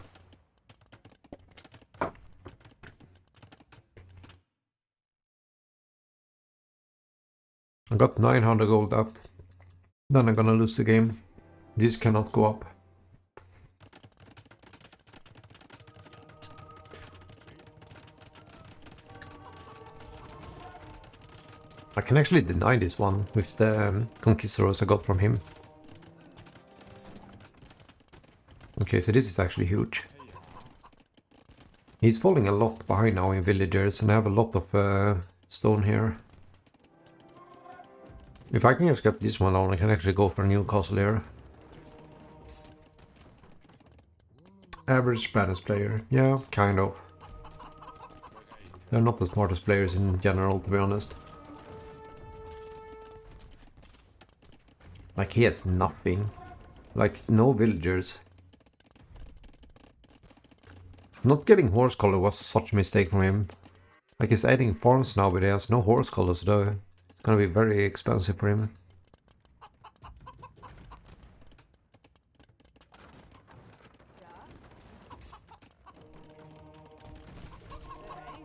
[SPEAKER 1] I got 900 gold left. Then I'm gonna lose the game. This cannot go up. I can actually deny this one with the conquistadors I got from him. Okay, so this is actually huge. He's falling a lot behind now in villagers and I have a lot of stone here. If I can just get this one on, I can actually go for a new castle here. Average Spanish player. Yeah, kind of. They're not the smartest players in general, to be honest. Like, he has nothing. Like, no villagers. Not getting horse collar was such a mistake from him. Like, he's adding farms now, but he has no horse collars though. It's gonna be very expensive for him.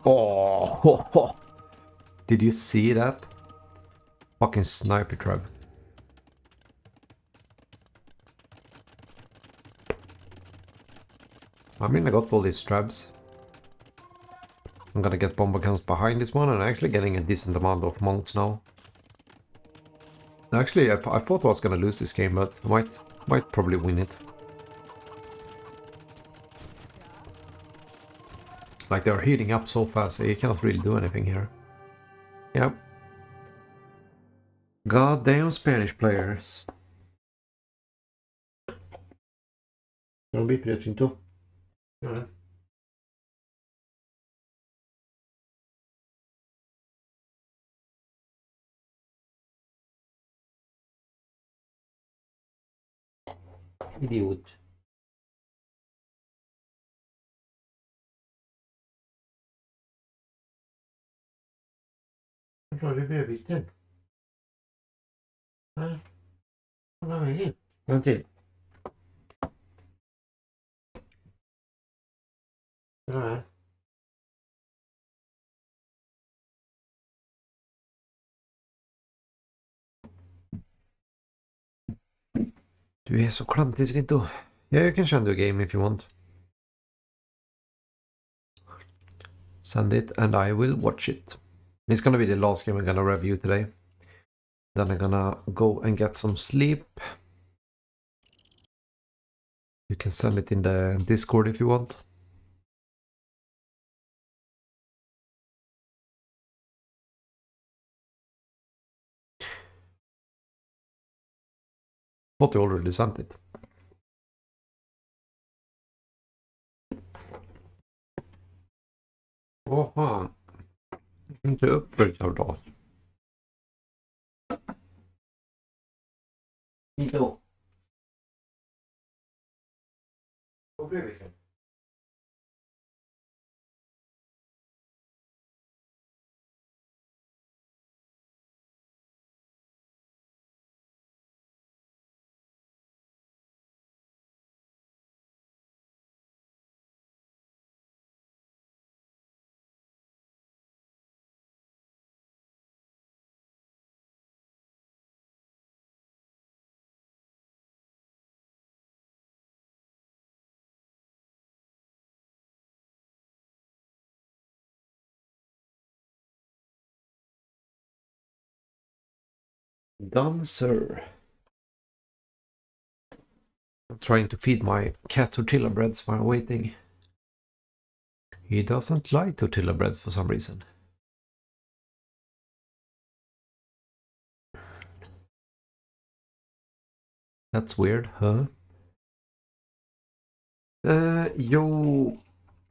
[SPEAKER 1] Oh! Did you see that? Fucking sniper trap. I mean, I got all these strabs. I'm gonna get bomber guns behind this one, and I'm actually getting a decent amount of monks now. Actually, I thought I was gonna lose this game, but I might probably win it. Like, they're heating up so fast, so you cannot really do anything here. Yep. Goddamn Spanish players. Non mi piace tu. Idiot. Jag tror det blev visst. Nej, kolla mig in. En till. Den här. Du är så klantig, Skinto. Yeah, you can send a game if you want. Send it and I will watch it. It's gonna be the last game we're gonna review today. Then I'm gonna go and get some sleep. You can send it in the Discord if you want. Thought you already sent it. Åh fan. Inte uppbrytad dag. Inte. Vad blev det? Done, sir. I'm trying to feed my cat tortilla breads while waiting. He doesn't like tortilla breads for some reason. That's weird, huh?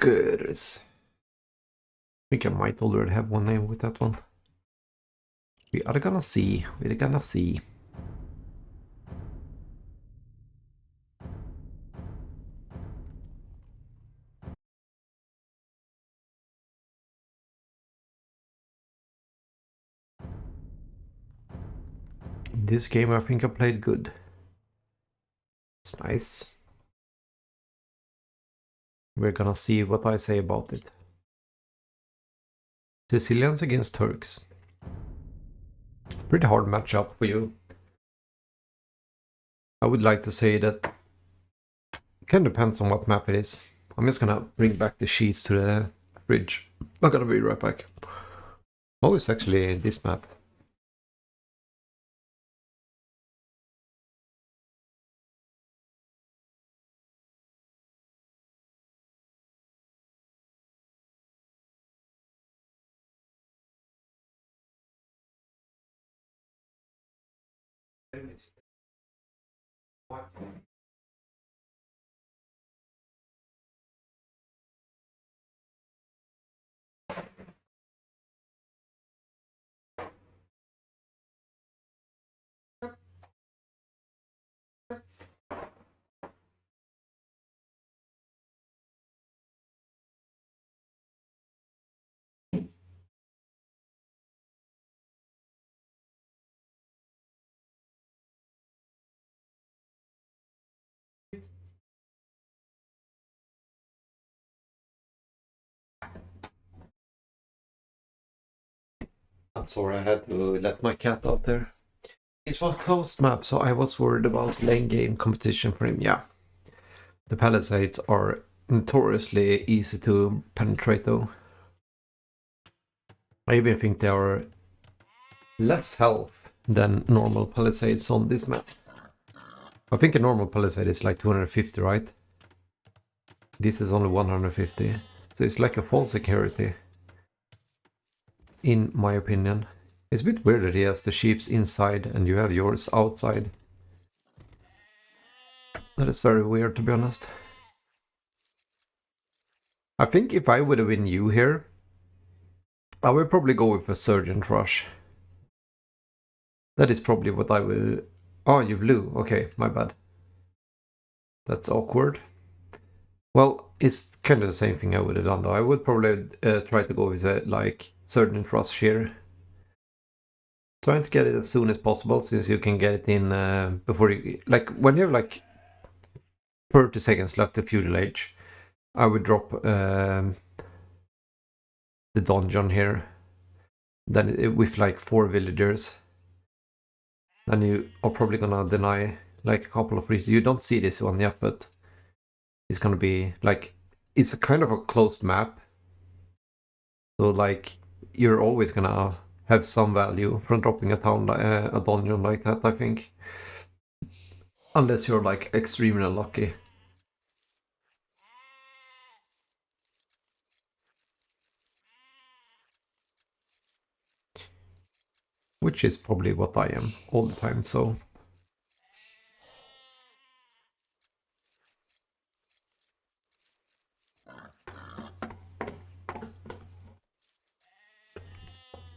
[SPEAKER 1] Jokers. I think I might already have one name with that one. We are gonna see. We're gonna see. This game I think I played good. It's nice. We're gonna see what I say about it. Sicilians against Turks. Pretty hard matchup for you. I would like to say that it kind of depends on what map it is. I'm just gonna bring back the cheese to the fridge. I'm gonna be right back. Oh, it's actually this map. I'm sorry, I had to let my cat out there. It was closed map, so I was worried about lane game competition for him. Yeah, the Palisades are notoriously easy to penetrate though. I even think they are less health than normal palisades on this map. I think a normal palisade is like 250, right? This is only 150. So it's like a false security. In my opinion. It's a bit weird that he has the sheeps inside and you have yours outside. That is very weird, to be honest. I think if I would have been you here, I would probably go with a Surgeon Rush. That is probably what I will... Oh, you blew. Okay, my bad. That's awkward. Well, it's kind of the same thing I would have done though. I would probably try to go with a like Surgeon Rush here. Trying to get it as soon as possible, since you can get it in before you... Like, when you have like 30 seconds left to Feudal Age, I would drop the dungeon here. Then with like 4 villagers. Then you are probably gonna deny like a couple of reasons. You don't see this one yet, but it's gonna be like... It's a kind of a closed map. So like, you're always gonna have some value from dropping a dungeon like that, I think. Unless you're like extremely unlucky. Which is probably what I am all the time, so...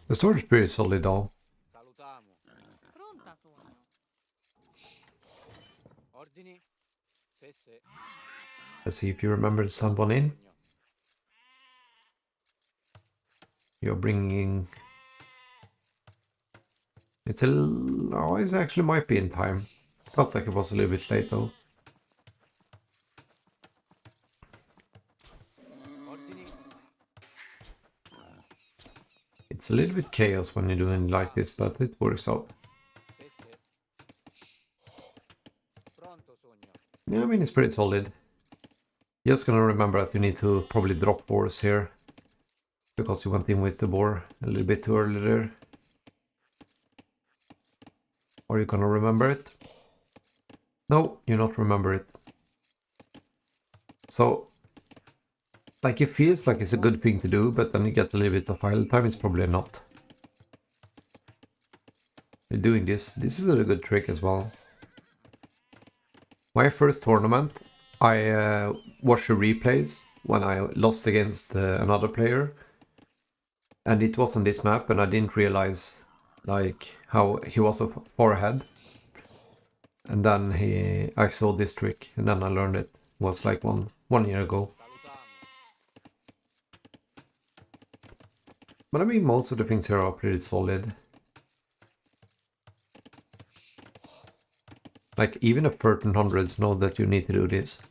[SPEAKER 1] The sword is pretty solid though. Let's see if you remember someone in. You're bringing... It's a... Oh, it actually might be in time. Felt like it was a little bit late though. It's a little bit chaos when you're doing like this, but it works out. Yeah, I mean, it's pretty solid. Just gonna remember that you need to probably drop boars here. Because you went in with the boar a little bit too early there. Are you gonna remember it? No, you not remember it. So, like, it feels like it's a good thing to do, but then you get a little bit of idle time, it's probably not. You're doing this is a good trick as well. My first tournament, I watched the replays when I lost against another player. And it was on this map, and I didn't realize like how he was so far ahead. And then I saw this trick, and then I learned it. It was like one year ago. But I mean, most of the things here are pretty solid. Like, even the 1300s know that you need to do this.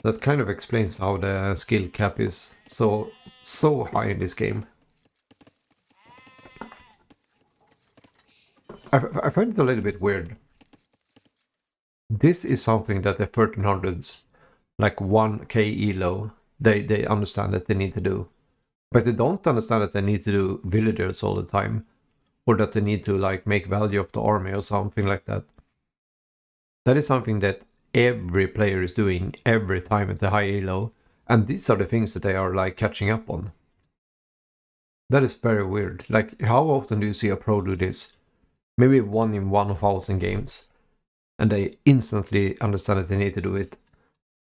[SPEAKER 1] That kind of explains how the skill cap is so high in this game. I find it a little bit weird. This is something that the 1300s, like 1k ELO, they understand that they need to do. But they don't understand that they need to do villagers all the time. Or that they need to like make value of the army or something like that. That is something that every player is doing every time at the high ELO. And these are the things that they are like catching up on. That is very weird. Like, how often do you see a pro do this? Maybe 1 in 1,000 games. And they instantly understand that they need to do it.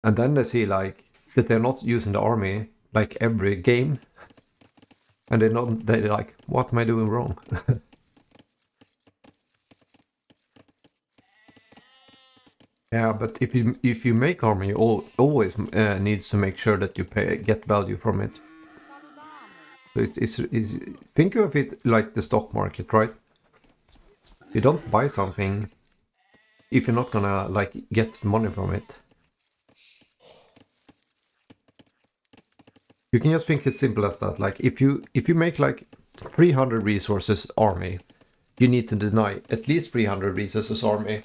[SPEAKER 1] And then they see like that they're not using the army like every game. And they're like, what am I doing wrong? Yeah, but if you make army, you always needs to make sure that you get value from it. So it's think of it like the stock market, right? You don't buy something if you're not gonna like get money from it. You can just think as simple as that. Like, if you make like 300 resources army, you need to deny at least 300 resources army.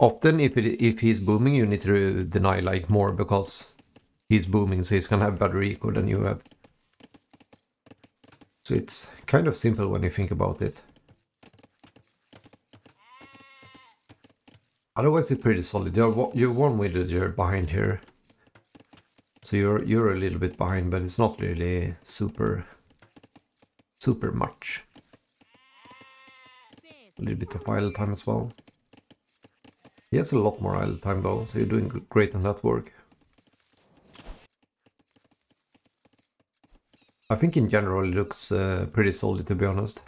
[SPEAKER 1] often if he's booming, you need to deny like more because he's booming, so he's gonna have better eco than you have. So it's kind of simple when you think about it. Otherwise, it's pretty solid. You're one villager behind here, so you're a little bit behind, but it's not really super much. A little bit of idle time as well. He has a lot more idle time though, so you're doing great on that work. I think in general it looks pretty solid, to be honest.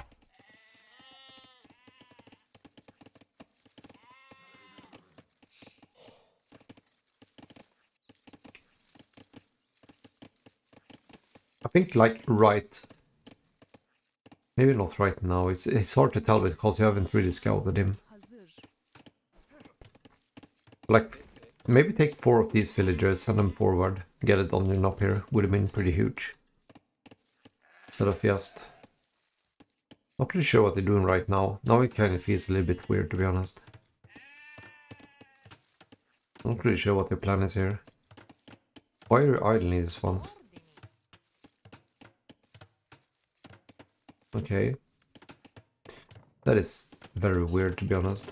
[SPEAKER 1] I think like maybe not right now, it's hard to tell because you haven't really scouted him. Like, maybe take 4 of these villagers, send them forward, get a dungeon up here, would have been pretty huge. Instead of just... Not really sure what they're doing right now. Now it kind of feels a little bit weird, to be honest. Not really sure what their plan is here. Why are you idling these ones? Okay. That is very weird, to be honest.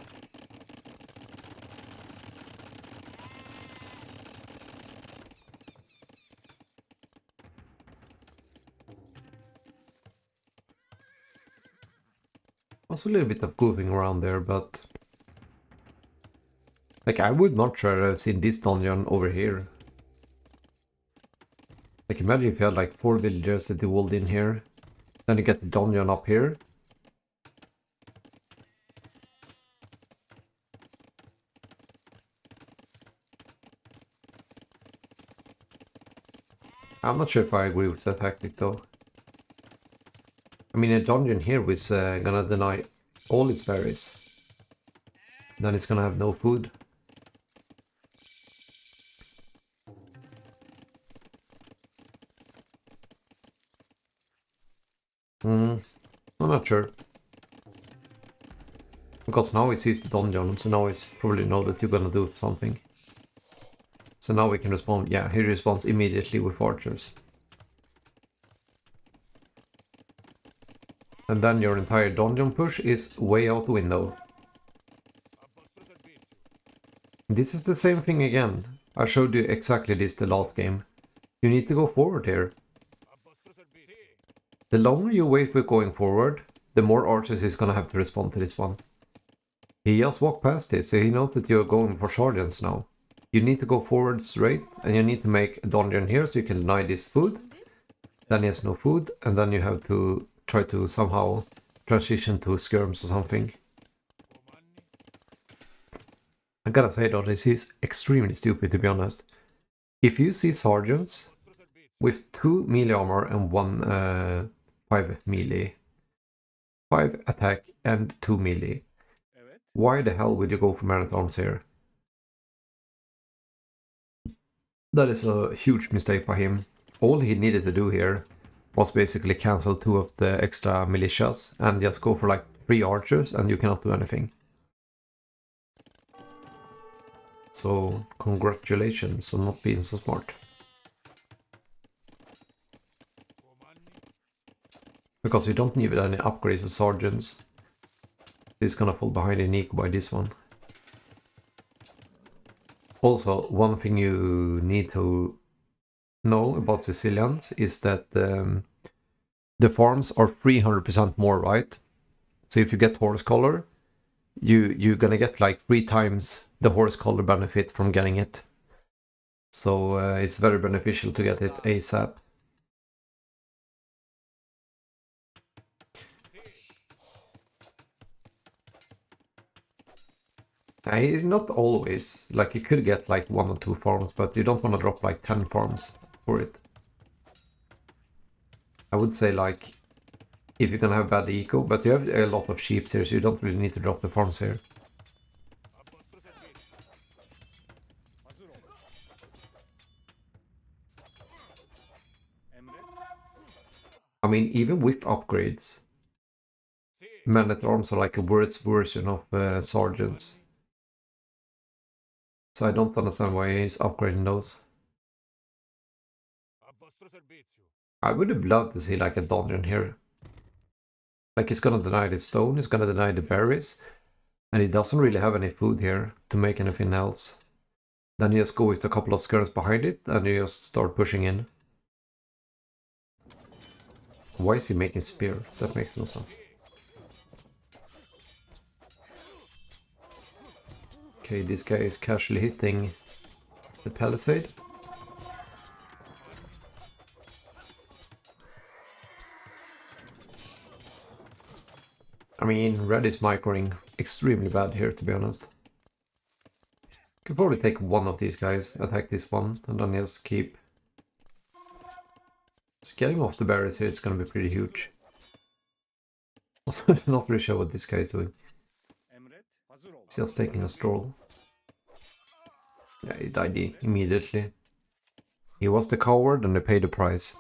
[SPEAKER 1] Also a little bit of goofing around there, but... Like, I would much rather have seen this dungeon over here. Like, imagine if you had like 4 villagers that you walled in here. Then you get the dungeon up here. I'm not sure if I agree with that tactic though. I mean, a dungeon here is gonna deny all its berries. Then it's gonna have no food. I'm not sure. Because now he sees the dungeon, so now he's probably know that you're gonna do something. So now we can respond. Yeah, he responds immediately with archers. And then your entire dungeon push is way out the window. This is the same thing again. I showed you exactly this the last game. You need to go forward here. The longer you wait with going forward, the more archers he's gonna have to respond to this one. He just walked past it, so he knows that you're going for sergeants now. You need to go forward straight, and you need to make a dungeon here so you can deny this food. Then he has no food, and then you have to try to somehow transition to skirms or something. I gotta say though, this is extremely stupid, to be honest. If you see sergeants with 2 melee armor and 5 melee, 5 attack and 2 melee, why the hell would you go for man at arms here? That is a huge mistake by him. All he needed to do here was basically cancel 2 of the extra militias and just go for like 3 archers and you cannot do anything. So congratulations on not being so smart. Because you don't need any upgrades for sergeants. He's gonna fall behind in eco by this one. Also, one thing you need to know about Sicilians is that the farms are 300% more, right? So if you get horse color, you're gonna get like 3 times the horse color benefit from getting it. So it's very beneficial to get it ASAP. Not always. Like you could get like 1 or 2 farms, but you don't want to drop like 10 farms for it. I would say like if you're gonna have bad eco, but you have a lot of sheep here, so you don't really need to drop the farms here. I mean, even with upgrades, men at arms are like a worse version of sergeants. so I don't understand why he's upgrading those. I would have loved to see like a dungeon here. Like he's gonna deny the stone, he's gonna deny the berries, and he doesn't really have any food here to make anything else. Then you just go with a couple of skirts behind it, and you just start pushing in. Why is he making spear? That makes no sense. Okay, this guy is casually hitting the palisade. I mean, red is microing extremely bad here, to be honest. Could probably take one of these guys, attack this one, and then just keep... Just getting off the berries here is gonna be pretty huge. Not really sure what this guy is doing. He's just taking a stroll. Yeah, he died immediately. He was the coward and they paid the price.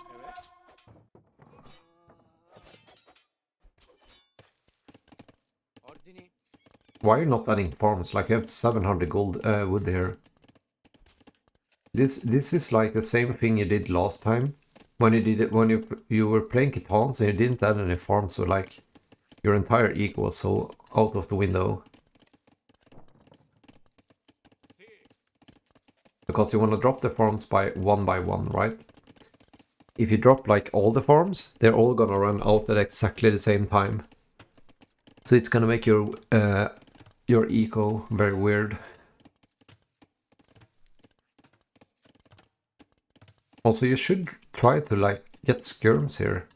[SPEAKER 1] Why are you not adding farms? Like you have 700 gold wood here. This is like the same thing you did last time. When you did it, when you were playing Kitans and you didn't add any farms, so like your entire eco was so out of the window. Because you want to drop the farms by one, right? If you drop like all the farms, they're all gonna run out at exactly the same time. So it's gonna make your eco very weird. Also, you should try to like get skirms here.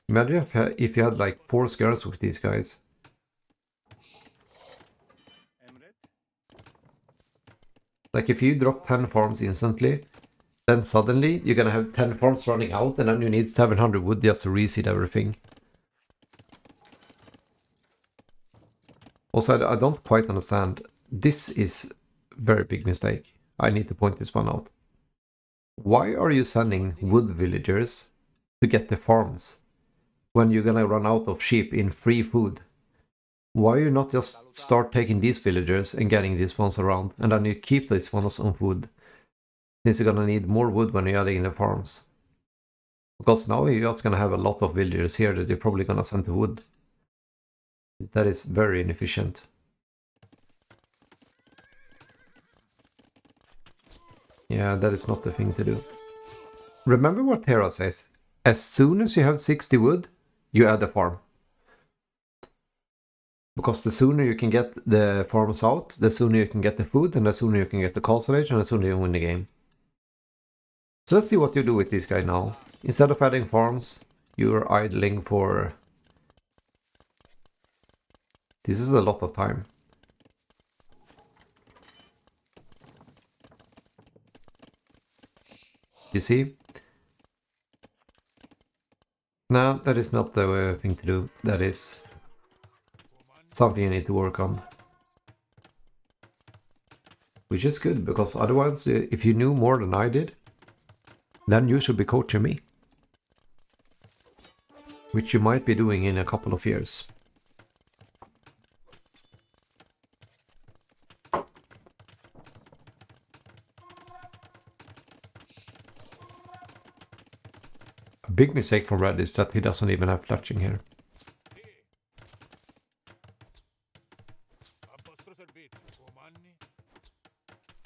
[SPEAKER 1] Imagine if you had like 4 skirms with these guys. Like if you drop 10 farms instantly, then suddenly you're gonna have 10 farms running out and then you need 700 wood just to reseed everything. Also, I don't quite understand. This is a very big mistake. I need to point this one out. Why are you sending wood villagers to get the farms when you're gonna run out of sheep in free food? Why you not just start taking these villagers and getting these ones around, and then you keep these ones on food, since you're gonna need more wood when you're adding in the farms. Because now you're just gonna have a lot of villagers here that you're probably gonna send to wood. That is very inefficient. Yeah, that is not the thing to do. Remember what Terra says. As soon as you have 60 wood, you add a farm. Because the sooner you can get the farms out, the sooner you can get the food, and the sooner you can get the castle age, and the sooner you win the game. So let's see what you do with this guy now. Instead of adding farms, you're idling for... This is a lot of time. You see? No, that is not the thing to do. That is something you need to work on. Which is good, because otherwise, if you knew more than I did, then you should be coaching me. Which you might be doing in a couple of years. A big mistake from Red is that he doesn't even have fletching here.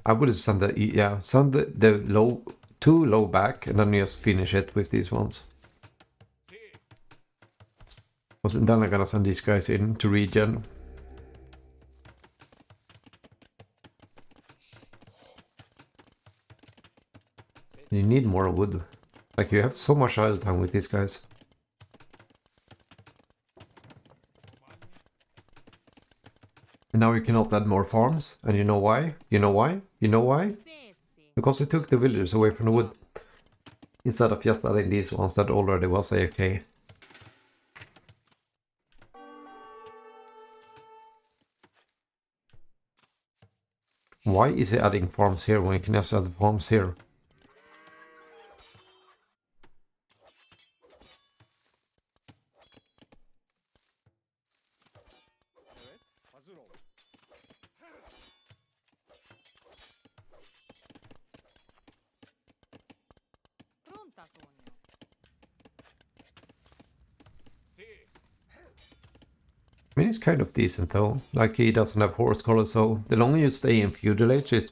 [SPEAKER 1] I would have sent the low, too low back, and then just finish it with these ones. Then I'm gonna send these guys in to regen. You need more wood. Like, you have so much idle time with these guys. And now you cannot add more farms. And you know why? You know why? You know why? Because we took the villagers away from the wood. Instead of just adding these ones that already was AFK. Why is he adding farms here when he can just add farms here? I mean, it's kind of decent though. Like, he doesn't have horse color, so the longer you stay in feudal age, it's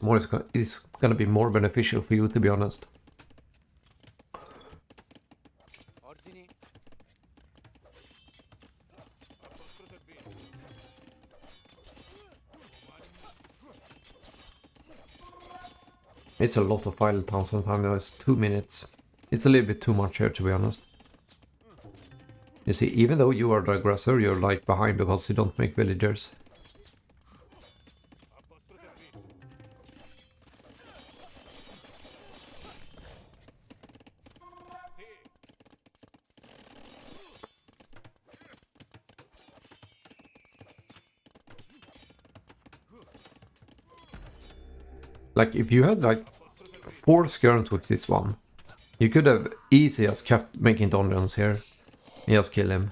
[SPEAKER 1] gonna be more beneficial for you, to be honest. It's a lot of idle time sometimes. It's 2 minutes. It's a little bit too much here, to be honest. You see, even though you are the aggressor, you're like behind because you don't make villagers. Like, if you had like 4 skirms with this one, you could have easily just kept making dungeons here and just kill him.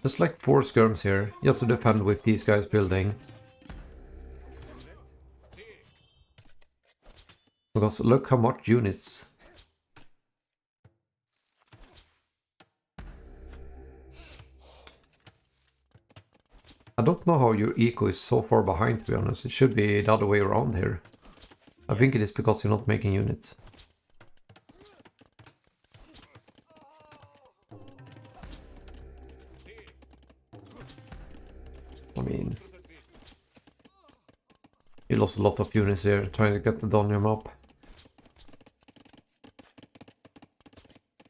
[SPEAKER 1] Just like 4 skirms here, just to defend with these guys building. Because look how much units. I don't know how your eco is so far behind, to be honest. It should be the other way around here. I think it is because you're not making units. I mean, you lost a lot of units here trying to get the dungeon up.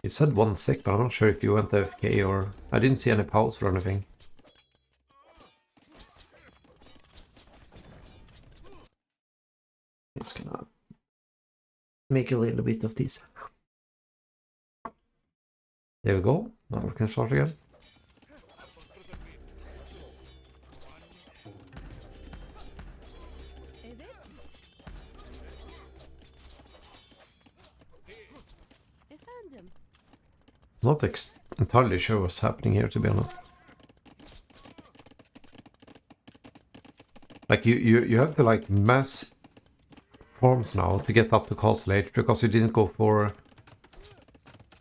[SPEAKER 1] You said 1 sec, but I'm not sure if you went AFK or... I didn't see any pause or anything. Just gonna make a little bit of this. There we go. Now we can start again. Not entirely sure what's happening here, to be honest. Like, you have to like mass farms now to get up to castle age because you didn't go for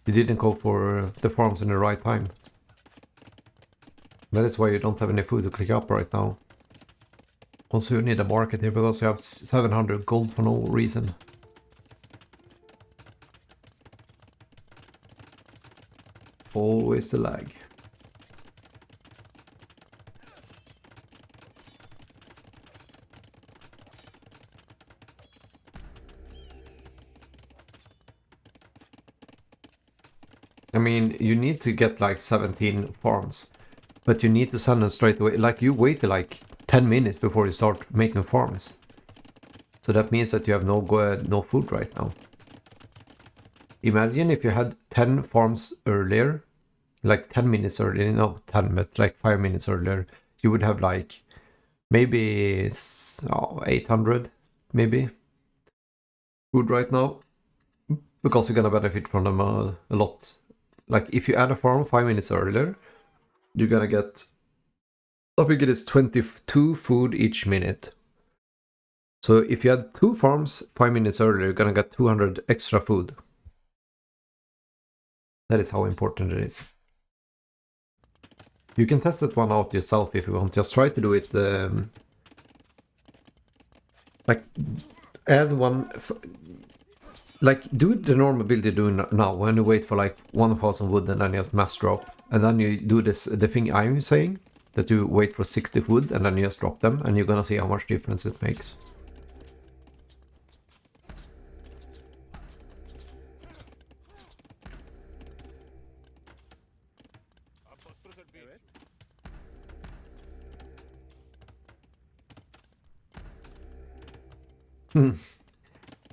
[SPEAKER 1] the farms in the right time. That is why you don't have any food to click up right now. Also, you need a market here because you have 700 gold for no reason. Always the lag. I mean, you need to get like 17 farms, but you need to send them straight away. Like, you wait like 10 minutes before you start making farms. So that means that you have no food right now. Imagine if you had 10 farms earlier, like 10 minutes earlier, not 10, but like 5 minutes earlier, you would have like maybe 800 maybe food right now, because you're gonna benefit from them a lot. Like, if you add a farm 5 minutes earlier, you're gonna get, I think it is 22 food each minute. So if you had 2 farms 5 minutes earlier, you're gonna get 200 extra food. That is how important it is. You can test that one out yourself if you want. Just try to do it like, add one, like, do the normal build you're doing now when you wait for like 1000 wood and then you just mass drop, and then you do the thing I'm saying, that you wait for 60 wood and then you just drop them, and you're gonna see how much difference it makes.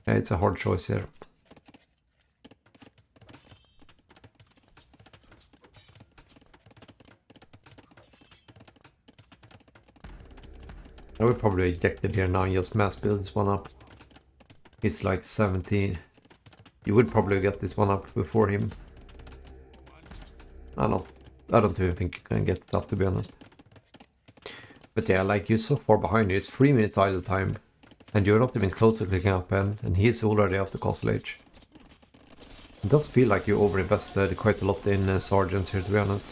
[SPEAKER 1] Yeah, it's a hard choice here. I would probably eject it here now and just mass build this one up. It's like 17. You would probably get this one up before him. I don't even think you can get it up, to be honest. But yeah, like you're so far behind you, it's 3 minutes idle time. And you're not even close to clicking up and he's already up to castle age. It does feel like you overinvested quite a lot in sergeants here, to be honest.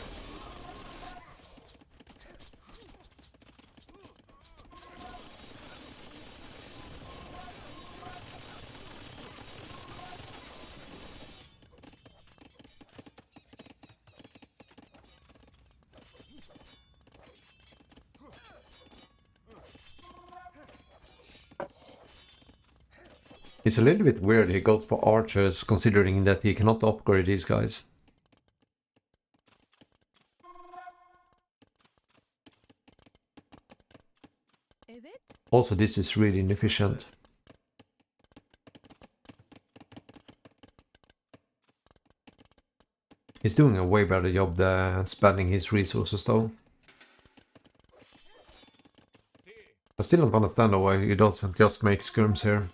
[SPEAKER 1] It's a little bit weird he goes for archers, considering that he cannot upgrade these guys. Also, this is really inefficient. He's doing a way better job than spending his resources though. I still don't understand why he doesn't just make skirms here.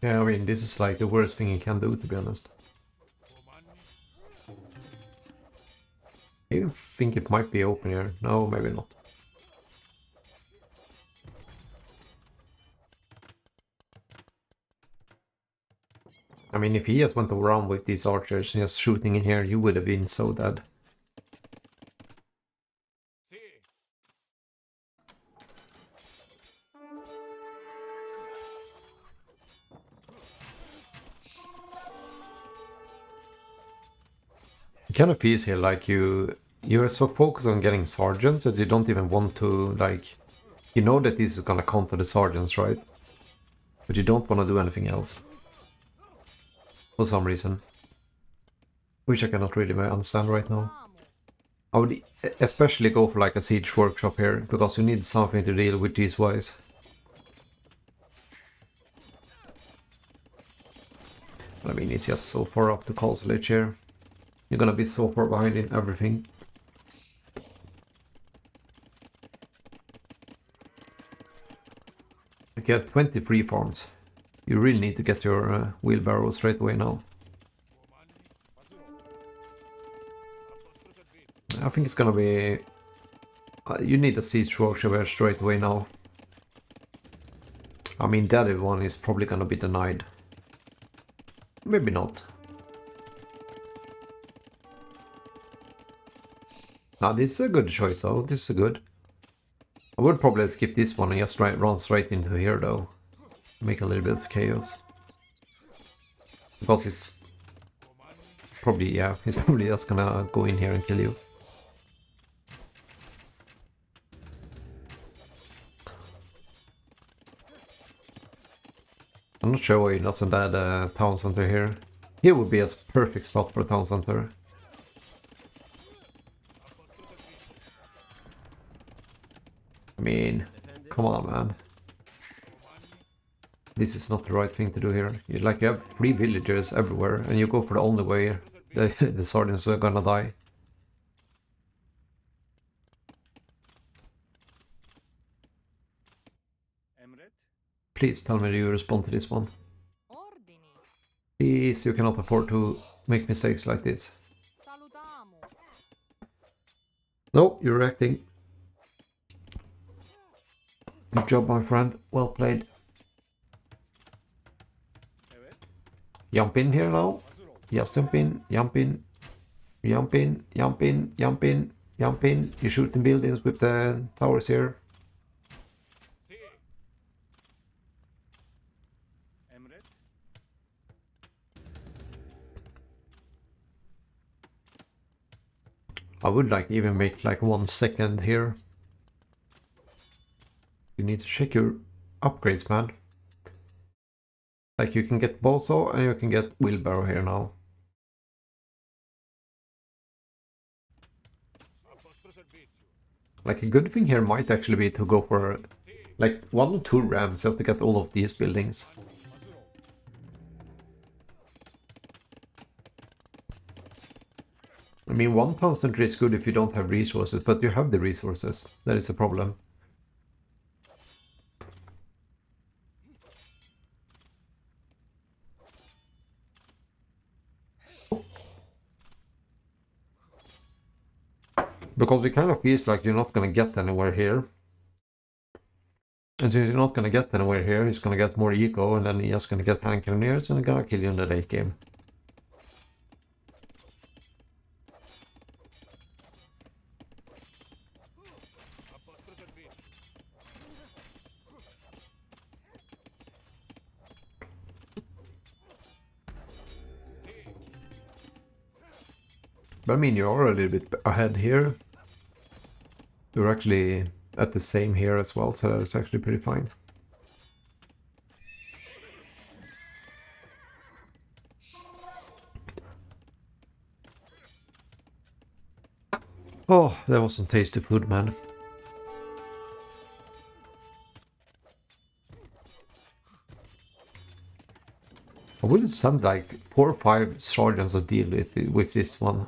[SPEAKER 1] Yeah, I mean, this is like the worst thing he can do, to be honest. I even think it might be open here. No, maybe not. I mean, if he just went around with these archers and just shooting in here, you would have been so dead. It kind of feels here like you're so focused on getting sergeants that you don't even want to, like, you know that this is gonna counter the sergeants, right? But you don't want to do anything else. For some reason. Which I cannot really understand right now. I would especially go for like a siege workshop here, because you need something to deal with these guys. I mean, it's just so far up to castle age here. You're gonna be so far behind in everything. You get 23 farms. You really need to get your wheelbarrow straight away now. I think it's gonna be... you need a siege workshop straight away now. I mean, that one is probably gonna be denied. Maybe not. Now, this is a good choice though. This is good. I would probably skip this one and just run straight into here though. Make a little bit of chaos. Because it's probably, yeah, he's probably just gonna go in here and kill you. I'm not sure why he doesn't add a town center here. Here would be a perfect spot for a town center. I mean, come on, man. This is not the right thing to do here. You have 3 villagers everywhere, and you go for the only way the sergeants are gonna die. Please tell me you respond to this one. Please, you cannot afford to make mistakes like this. No, you're reacting. Good job, my friend. Well played. Jump in here now. Just jump in, jump in. Jump in, jump in, jump in, jump in. You shoot in buildings with the towers here. I would like even make like 1 second here. You need to check your upgrades, man. Like you can get Bozo and you can get Wheelbarrow here now. Like a good thing here might actually be to go for like 1 or 2 rams just to get all of these buildings. I mean, 1000 is good if you don't have resources, but you have the resources. That is a problem. Because it kind of feels like you're not gonna get anywhere here. And since you're not gonna get anywhere here, he's gonna get more eco, and then he's just gonna get hand cannoneers and gonna kill you in the late game. But I mean, you are a little bit ahead here. You're actually at the same here as well, so that's actually pretty fine. Oh, that was some tasty food, man. I would send like 4 or 5 sergeants to deal with this one.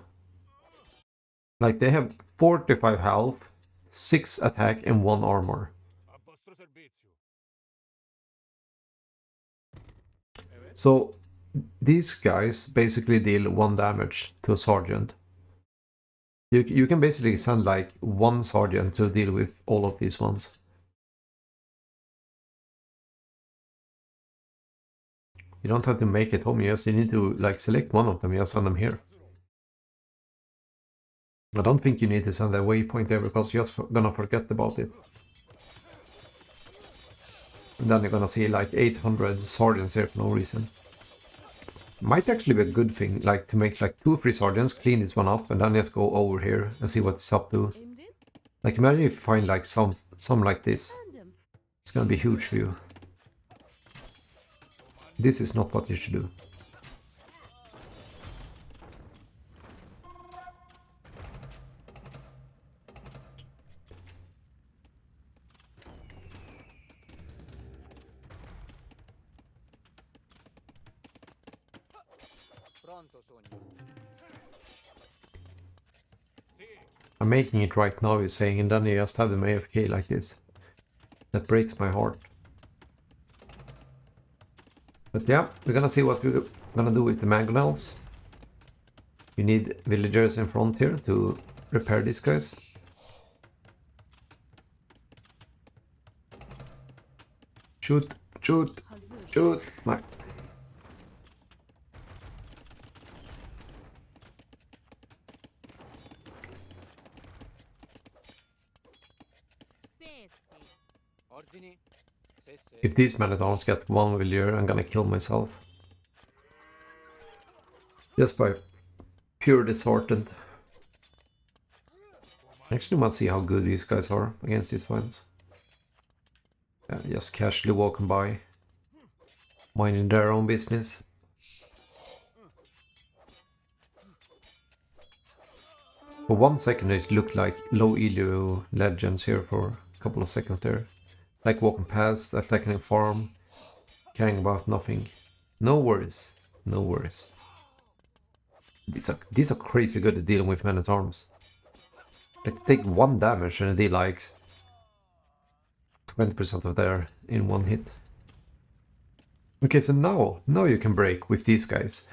[SPEAKER 1] Like they have 45 health, 6 attack and 1 armor. So these guys basically deal 1 damage to a sergeant. You can basically send like 1 sergeant to deal with all of these ones. You don't have to make it home, you need to like select one of them, just send them here. I don't think you need to send a waypoint there because you're just gonna forget about it. And then you're gonna see like 800 sergeants here for no reason. Might actually be a good thing, like to make like 2 free sergeants, clean this one up, and then just go over here and see what it's up to. Like imagine if you find like some like this. It's gonna be huge for you. This is not what you should do. I'm making it right now, you're saying, and then you just have them AFK like this. That breaks my heart. But yeah, we're gonna see what we're gonna do with the mangonels. You need villagers in front here to repair these guys. Shoot, shoot, shoot! If these men-at-arms get 1 villager, I'm gonna kill myself. Just by pure disheartened. I actually want to see how good these guys are against these fights. Yeah, just casually walking by, minding their own business. For 1 second it looked like low ELO legends here for a couple of seconds there. Like walking past, attacking a farm, caring about nothing. No worries, no worries. These are crazy good at dealing with men-at-arms. Like they take 1 damage and they like 20% of their in 1 hit. Okay, so now you can break with these guys.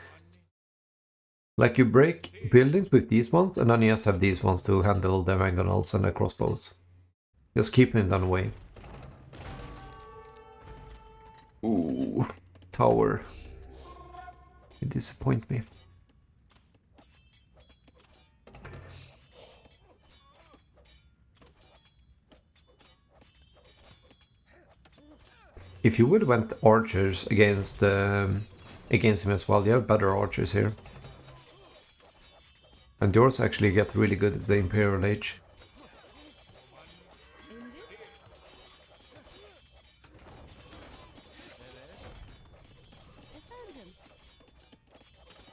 [SPEAKER 1] Like you break buildings with these ones, and then you just have these ones to handle the mangonels and the crossbows. Just keeping them away. Ooh, tower. You disappoint me. If you would have went archers against him as well, you have better archers here. And yours actually get really good at the Imperial Age.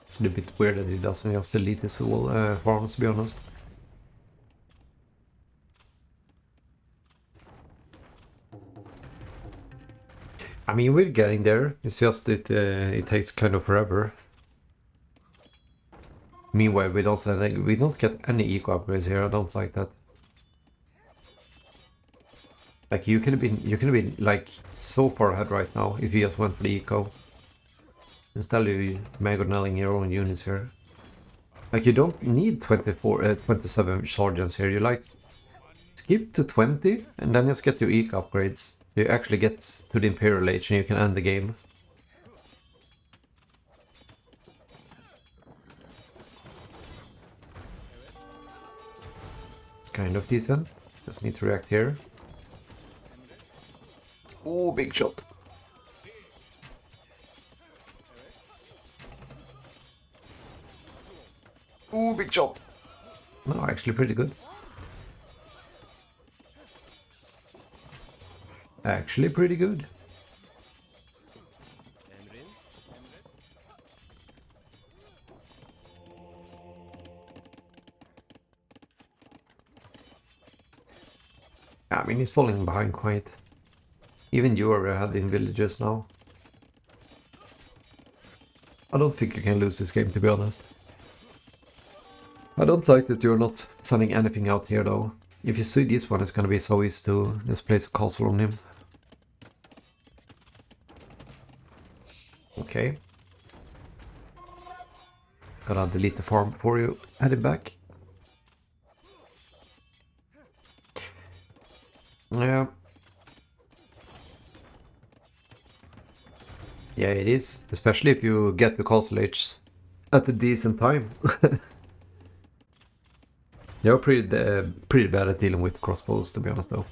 [SPEAKER 1] It's a little bit weird that he doesn't just delete his whole farms, to be honest. I mean, we're getting there. It's just it takes kind of forever. Meanwhile, we don't get any eco upgrades here. I don't like that. Like you can have been like so far ahead right now if you just went for the eco. Instead of mangonelling your own units here. Like, you don't need 27 sergeants here. You like skip to 20 and then just get your EK upgrades. So you actually get to the Imperial Age and you can end the game. It's kind of decent. Just need to react here. Oh, big shot. Oh, big shot. No, actually pretty good. Actually pretty good. I mean, he's falling behind quite. Even you are ahead in villages now. I don't think you can lose this game, to be honest. I don't like that you're not sending anything out here, though. If you see this one, it's gonna be so easy to just place a castle on him. Okay. Gotta delete the farm before you head it back. Yeah. Yeah, it is. Especially if you get the castle age at a decent time. You're pretty bad at dealing with crossbows, to be honest, though.